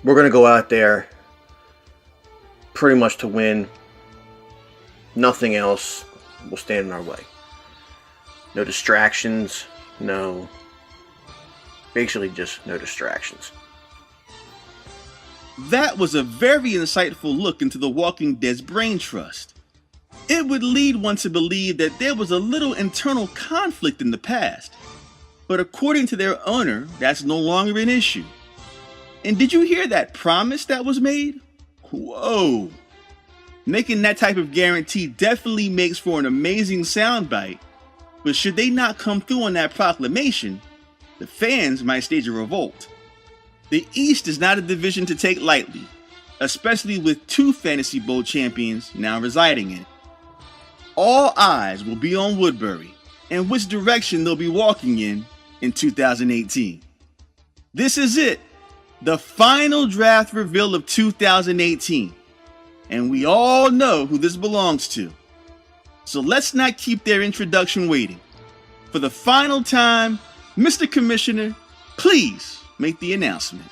We're going to go out there pretty much to win. Nothing else will stand in our way. No distractions, basically just no distractions. That was a very insightful look into the Walking Dead's brain trust. It would lead one to believe that there was a little internal conflict in the past, but according to their owner, that's no longer an issue. And did you hear that promise that was made? Whoa! Making that type of guarantee definitely makes for an amazing soundbite, but should they not come through on that proclamation, the fans might stage a revolt. The East is not a division to take lightly, especially with 2 Fantasy Bowl champions now residing in it. All eyes will be on Woodbury and which direction they'll be walking in 2018. This is it, the final draft reveal of 2018, and we all know who this belongs to. So let's not keep their introduction waiting. For the final time, Mr. Commissioner, please make the announcement.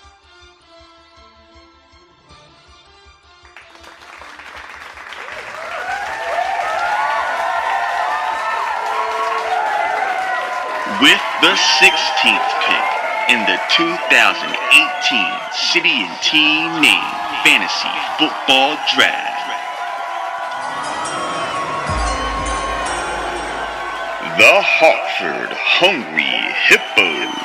With the 16th pick in the 2018 City and Team Name Fantasy Football Draft, the Hartford Hungry Hippos.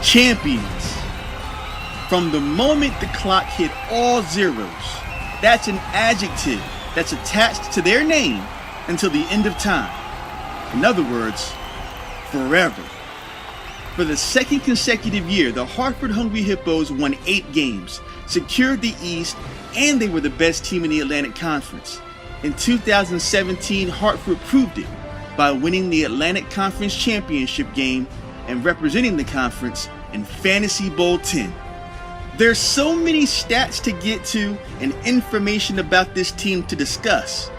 Champions. From the moment the clock hit all zeros, that's an adjective that's attached to their name until the end of time. In other words, forever. For the second consecutive year, the Hartford Hungry Hippos won 8 games, secured the East, and they were the best team in the Atlantic Conference. In 2017, Hartford proved it by winning the Atlantic Conference Championship game and representing the conference in Fantasy Bowl 10. There's so many stats to get to and information about this team to discuss,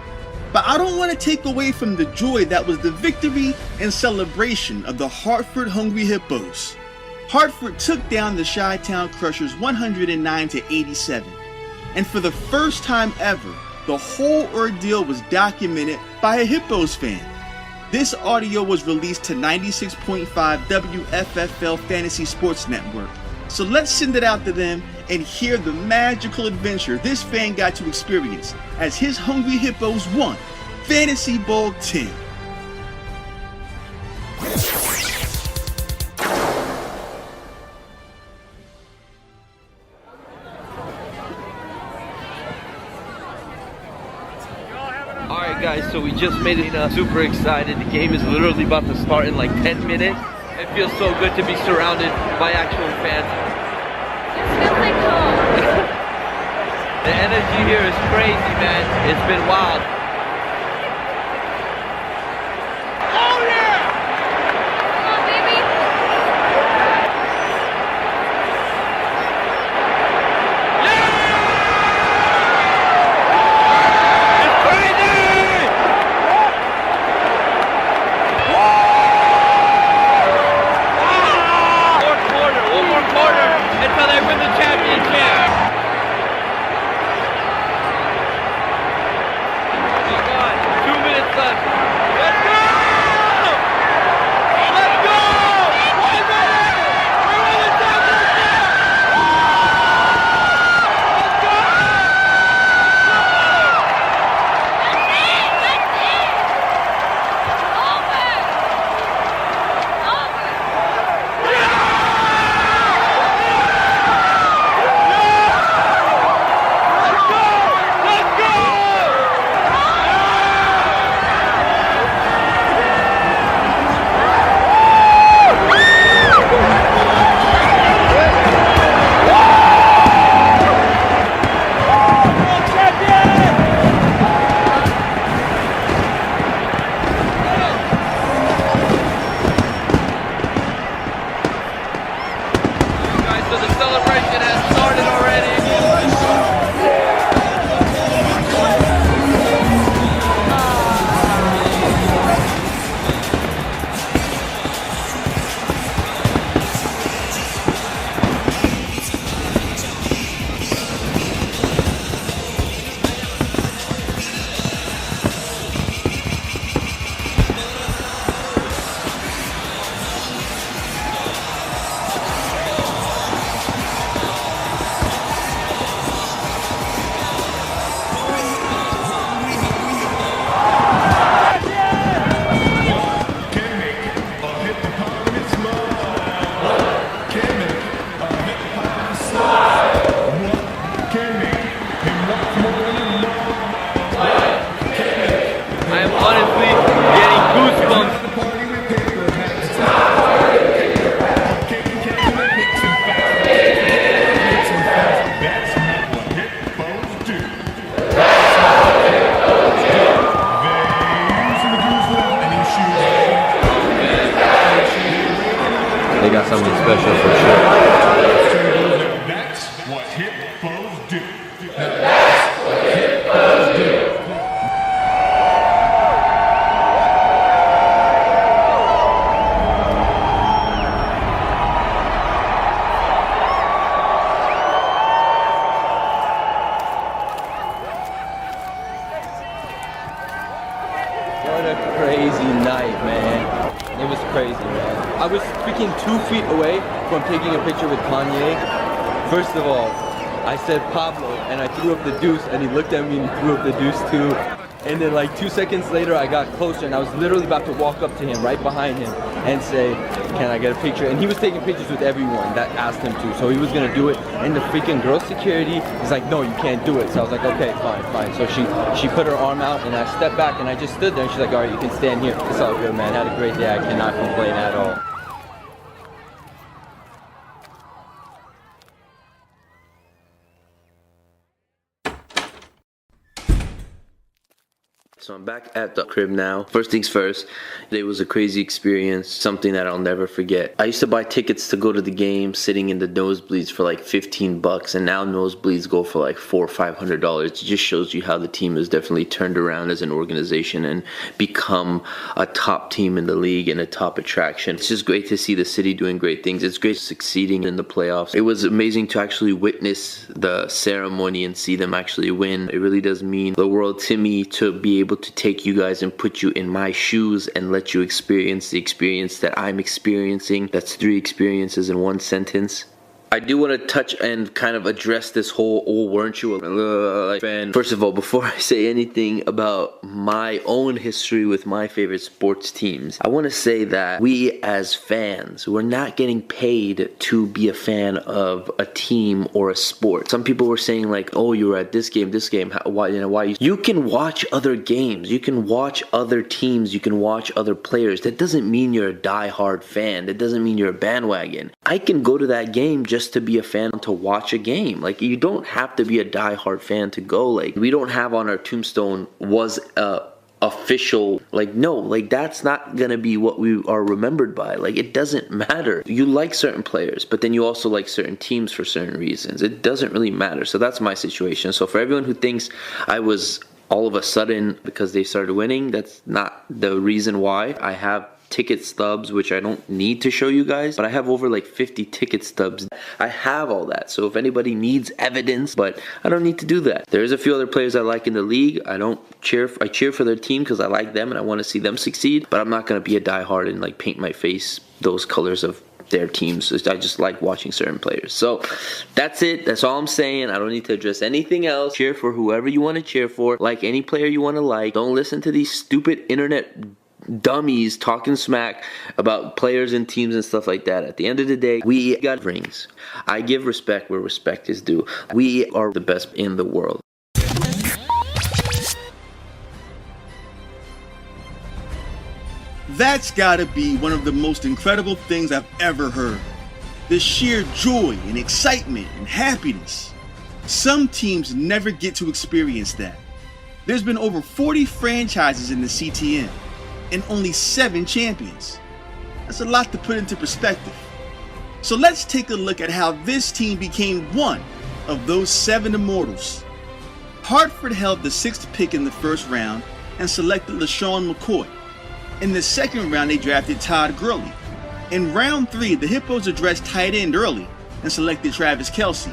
but I don't want to take away from the joy that was the victory and celebration of the Hartford Hungry Hippos. Hartford took down the Chi-Town Crushers 109-87, and for the first time ever, the whole ordeal was documented by a Hippos fan. This audio was released to 96.5 WFFL Fantasy Sports Network. So let's send it out to them and hear the magical adventure this fan got to experience as his Hungry Hippos won Fantasy Bowl 10. Alright guys, so we just made it super excited. The game is literally about to start in like 10 minutes. It feels so good to be surrounded by actual fans. It feels like home. The energy here is crazy, man. It's been wild. Oh yeah! Come on, baby. Until they win the championship. Oh my God, 2 minutes left. Let's go! Let's go! 1 minute! We win the championship! Let's go! That's it! Over! Over! So the celebration has started already. I am honestly getting goosebumps. They got something special for sure. That's what Hippos do. That's what Hippos do. What a crazy night, man. It was crazy, man. I was freaking 2 feet away from taking a picture with Kanye. First of all, I said Pablo, and I threw up the deuce, and he looked at me and threw up the deuce too. And then like 2 seconds later, I got closer, and I was literally about to walk up to him, right behind him, and say, can I get a picture? And he was taking pictures with everyone that asked him to, so he was gonna do it. And the freaking girl security was like, no, you can't do it. So I was like, okay, fine. So she put her arm out, and I stepped back, and I just stood there, and she's like, all right, you can stand here. It's all good, man. Had a great day. I cannot complain at all. So I'm back at the crib now. First things first, it was a crazy experience, something that I'll never forget. I used to buy tickets to go to the game sitting in the nosebleeds for like $15, and now nosebleeds go for like $400 or $500. It just shows you how the team has definitely turned around as an organization and become a top team in the league and a top attraction. It's just great to see the city doing great things. It's great succeeding in the playoffs. It was amazing to actually witness the ceremony and see them actually win. It really does mean the world to me to be able able to take you guys and put you in my shoes and let you experience the experience that I'm experiencing. That's 3 experiences in 1 sentence. I do want to touch and kind of address this whole, oh, weren't you a fan? First of all, before I say anything about my own history with my favorite sports teams, I want to say that we as fans, we're not getting paid to be a fan of a team or a sport. Some people were saying like, oh, you were at this game, why? You can watch other games, you can watch other teams, you can watch other players. That doesn't mean you're a diehard fan. That doesn't mean you're a bandwagon. I can go to that game just to be a fan, to watch a game. Like, you don't have to be a diehard fan to go. Like, we don't have on our tombstone was official. Like, no, like, that's not gonna be what we are remembered by. Like, it doesn't matter. You like certain players, but then you also like certain teams for certain reasons. It doesn't really matter. So that's my situation. So for everyone who thinks I was all of a sudden because they started winning, that's not the reason why. I have ticket stubs, which I don't need to show you guys, but I have over like 50 ticket stubs. I have all that, so if anybody needs evidence, but I don't need to do that. There's a few other players I like in the league. I cheer for their team because I like them and I want to see them succeed, but I'm not going to be a diehard and like paint my face those colors of their teams. I just like watching certain players. So that's it. That's all I'm saying. I don't need to address anything else. Cheer for whoever you want to cheer for. Like any player you want to like. Don't listen to these stupid internet dummies talking smack about players and teams and stuff like that. At the end of the day, we got rings. I give respect where respect is due. We are the best in the world. That's gotta be one of the most incredible things I've ever heard. The sheer joy and excitement and happiness. Some teams never get to experience that. There's been over 40 franchises in the CTN and only 7 champions. That's a lot to put into perspective. So let's take a look at how this team became one of those 7 immortals. Hartford held the 6th pick in the first round and selected LeSean McCoy. In the second round, they drafted Todd Gurley. In round 3, the Hippos addressed tight end early and selected Travis Kelce.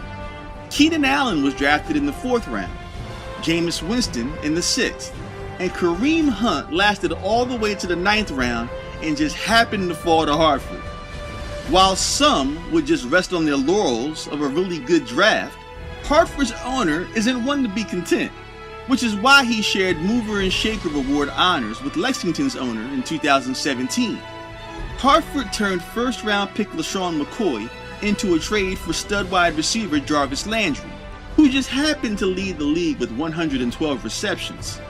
Keenan Allen was drafted in the 4th round, Jameis Winston in the 6th, and Kareem Hunt lasted all the way to the 9th round and just happened to fall to Hartford. While some would just rest on their laurels of a really good draft, Hartford's owner isn't one to be content, which is why he shared Mover and Shaker Award honors with Lexington's owner in 2017. Hartford turned first-round pick LeSean McCoy into a trade for stud wide receiver Jarvis Landry, who just happened to lead the league with 112 receptions.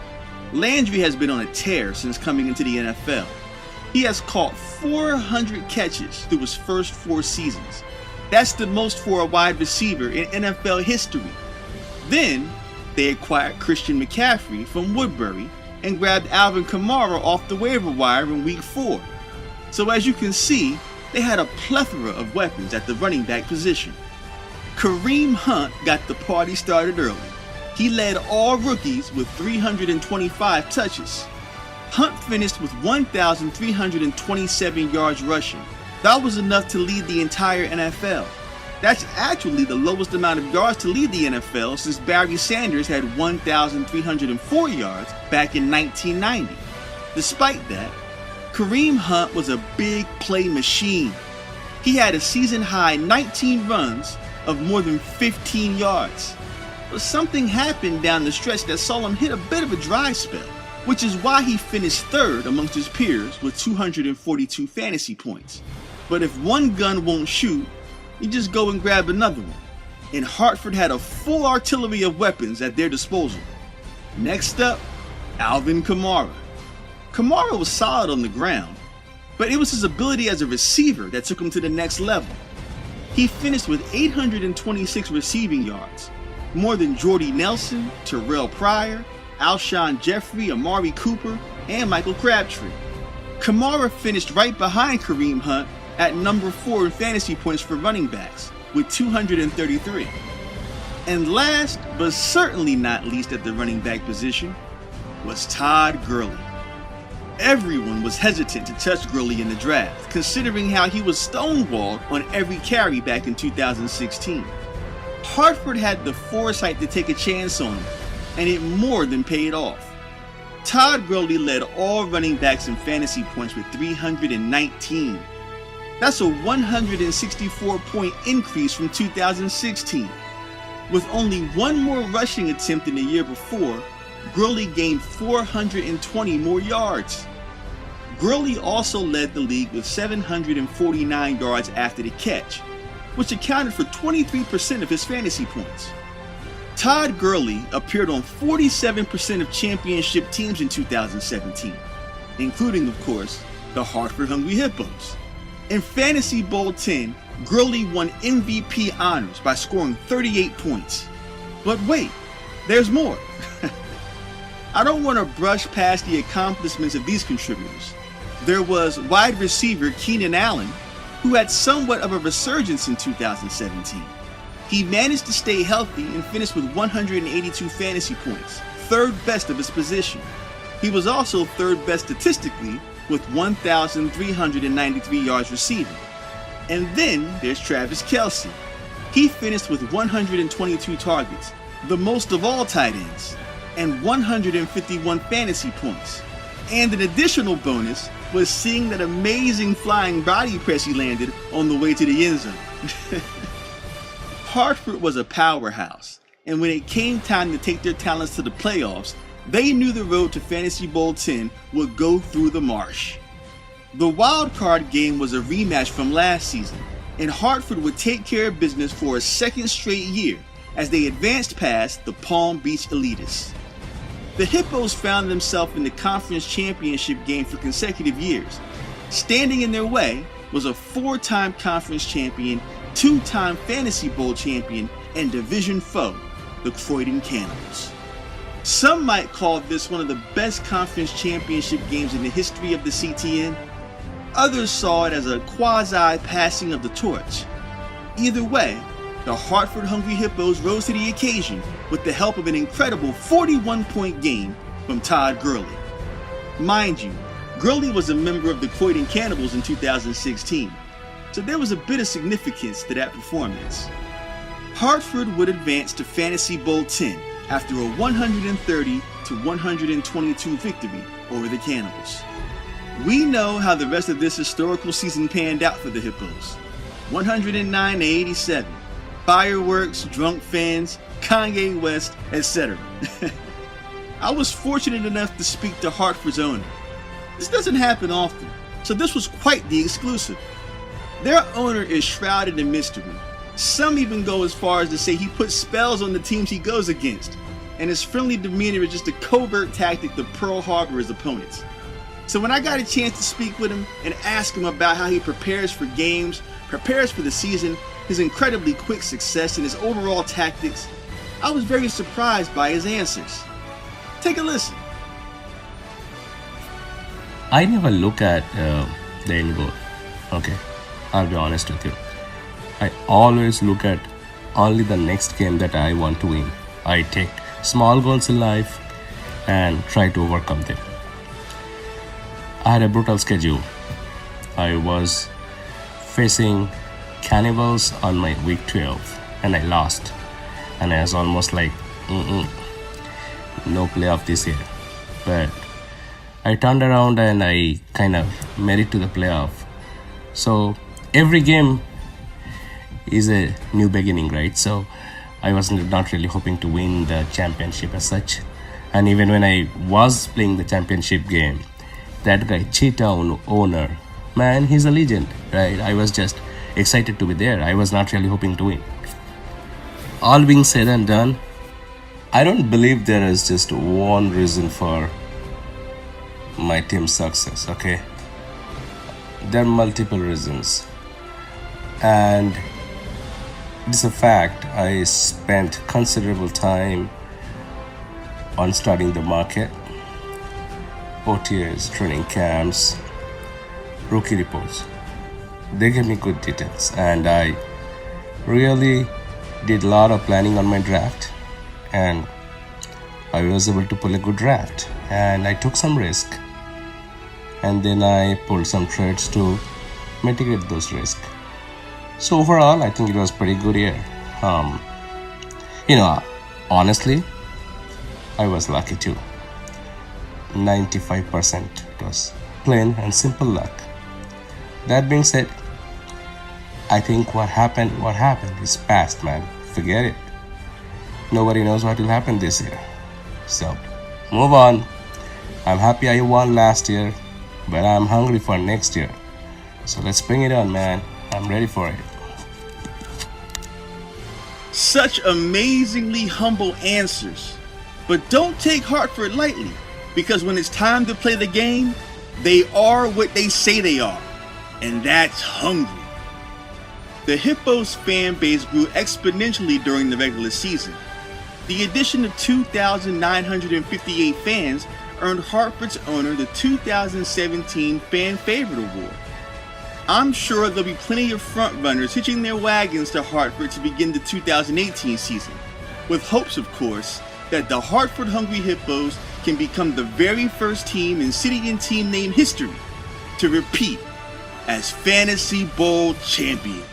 Landry has been on a tear since coming into the NFL. He has caught 400 catches through his first 4 seasons. That's the most for a wide receiver in NFL history. Then, they acquired Christian McCaffrey from Woodbury and grabbed Alvin Kamara off the waiver wire in week 4. So as you can see, they had a plethora of weapons at the running back position. Kareem Hunt got the party started early. He led all rookies with 325 touches. Hunt finished with 1,327 yards rushing. That was enough to lead the entire NFL. That's actually the lowest amount of yards to lead the NFL since Barry Sanders had 1,304 yards back in 1990. Despite that, Kareem Hunt was a big play machine. He had a season-high 19 runs of more than 15 yards. But something happened down the stretch that saw him hit a bit of a dry spell, which is why he finished 3rd amongst his peers with 242 fantasy points. But if one gun won't shoot, you just go and grab another one. And Hartford had a full artillery of weapons at their disposal. Next up, Alvin Kamara. Kamara was solid on the ground, but it was his ability as a receiver that took him to the next level. He finished with 826 receiving yards, more than Jordy Nelson, Terrell Pryor, Alshon Jeffrey, Amari Cooper, and Michael Crabtree. Kamara finished right behind Kareem Hunt at number 4 in fantasy points for running backs with 233. And last, but certainly not least at the running back position, was Todd Gurley. Everyone was hesitant to touch Gurley in the draft, considering how he was stonewalled on every carry back in 2016. Hartford had the foresight to take a chance on him, and it more than paid off. Todd Gurley led all running backs in fantasy points with 319. That's a 164-point increase from 2016. With only one more rushing attempt than the year before, Gurley gained 420 more yards. Gurley also led the league with 749 yards after the catch, which accounted for 23% of his fantasy points. Todd Gurley appeared on 47% of championship teams in 2017, including, of course, the Hartford Hungry Hippos. In Fantasy Bowl 10, Gurley won MVP honors by scoring 38 points. But wait, there's more. I don't want to brush past the accomplishments of these contributors. There was wide receiver Keenan Allen, who had somewhat of a resurgence in 2017. He managed to stay healthy and finished with 182 fantasy points, third best of his position. He was also third best statistically with 1,393 yards receiving. And then there's Travis Kelce. He finished with 122 targets, the most of all tight ends, and 151 fantasy points. And an additional bonus was seeing that amazing flying body press he landed on the way to the end zone. Hartford was a powerhouse, and when it came time to take their talents to the playoffs, they knew the road to Fantasy Bowl 10 would go through the marsh. The wild card game was a rematch from last season, and Hartford would take care of business for a second straight year as they advanced past the Palm Beach Elitists. The Hippos found themselves in the conference championship game for consecutive years. Standing in their way was a 4-time conference champion, 2-time Fantasy Bowl champion, and division foe, the Croydon Cannibals. Some might call this one of the best conference championship games in the history of the CTN. Others saw it as a quasi-passing of the torch. Either way, the Hartford Hungry Hippos rose to the occasion with the help of an incredible 41-point game from Todd Gurley. Mind you, Gurley was a member of the Croydon Cannibals in 2016, so there was a bit of significance to that performance. Hartford would advance to Fantasy Bowl 10 after a 130-122 victory over the Cannibals. We know how the rest of this historical season panned out for the Hippos. 109-87. Fireworks, drunk fans, Kanye West, etc. I was fortunate enough to speak to Hartford's owner. This doesn't happen often, so this was quite the exclusive. Their owner is shrouded in mystery. Some even go as far as to say he puts spells on the teams he goes against, and his friendly demeanor is just a covert tactic to Pearl Harbor his opponents. So when I got a chance to speak with him and ask him about how he prepares for games, prepares for the season, his incredibly quick success, and his overall tactics, I was very surprised by his answers. Take a listen. I never look at the end goal, okay? I'll be honest with you. I always look at only the next game that I want to win. I take small goals in life and try to overcome them. I had a brutal schedule. I was facing Cannibals on my week 12 and I lost. And I was almost like, no playoff this year. But I turned around and I kind of made it to the playoff. So every game is a new beginning, right? So I was not really hoping to win the championship as such. And even when I was playing the championship game, that guy, Cheetah owner, man, he's a legend, right? I was just excited to be there. I was not really hoping to win. All being said and done, I don't believe there is just one reason for my team's success, okay? There are multiple reasons. And it's a fact, I spent considerable time on studying the market, OTAs, training camps, rookie reports. They gave me good details, and I really did a lot of planning on my draft, and I was able to pull a good draft, and I took some risk, and then I pulled some trades to mitigate those risks. So overall, I think it was a pretty good year. Honestly, I was lucky too. 95% it was plain and simple luck. That being said, I think what happened is past, man. Forget it. Nobody knows what will happen this year. So, move on. I'm happy I won last year, but I'm hungry for next year. So let's bring it on, man. I'm ready for it. Such amazingly humble answers. But don't take Hartford lightly, because when it's time to play the game, they are what they say they are, and that's hungry. The Hippos fan base grew exponentially during the regular season. The addition of 2,958 fans earned Hartford's owner the 2017 Fan Favorite Award. I'm sure there'll be plenty of front-runners hitching their wagons to Hartford to begin the 2018 season, with hopes, of course, that the Hartford Hungry Hippos can become the very first team in city and team name history to repeat as Fantasy Bowl champions.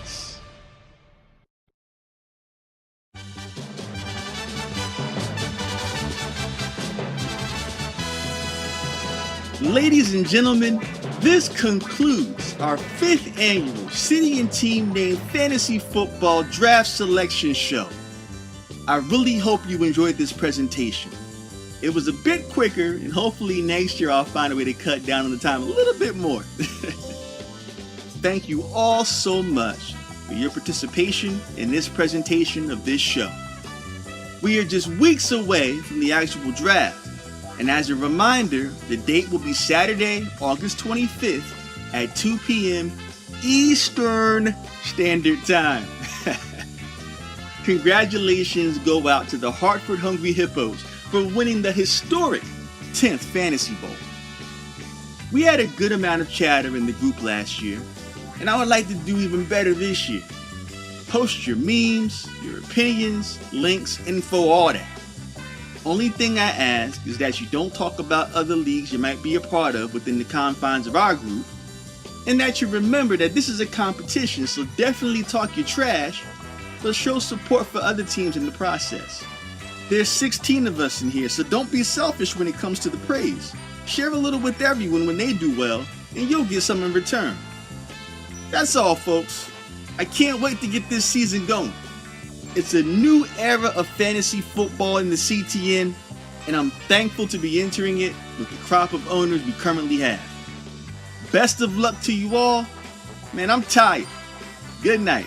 Ladies and gentlemen, this concludes our 5th annual City and Team Name Fantasy Football Draft Selection Show. I really hope you enjoyed this presentation. It was a bit quicker, and hopefully next year I'll find a way to cut down on the time a little bit more. Thank you all so much for your participation in this presentation of this show. We are just weeks away from the actual draft, and as a reminder, the date will be Saturday, August 25th at 2 p.m. Eastern Standard Time. Congratulations go out to the Hartford Hungry Hippos for winning the historic 10th Fantasy Bowl. We had a good amount of chatter in the group last year, and I would like to do even better this year. Post your memes, your opinions, links, info, all that. Only thing I ask is that you don't talk about other leagues you might be a part of within the confines of our group, and that you remember that this is a competition, so definitely talk your trash, but show support for other teams in the process. There's 16 of us in here, so don't be selfish when it comes to the praise. Share a little with everyone when they do well, and you'll get some in return. That's all, folks. I can't wait to get this season going. It's a new era of fantasy football in the CTN, and I'm thankful to be entering it with the crop of owners we currently have. Best of luck to you all. Man, I'm tired. Good night.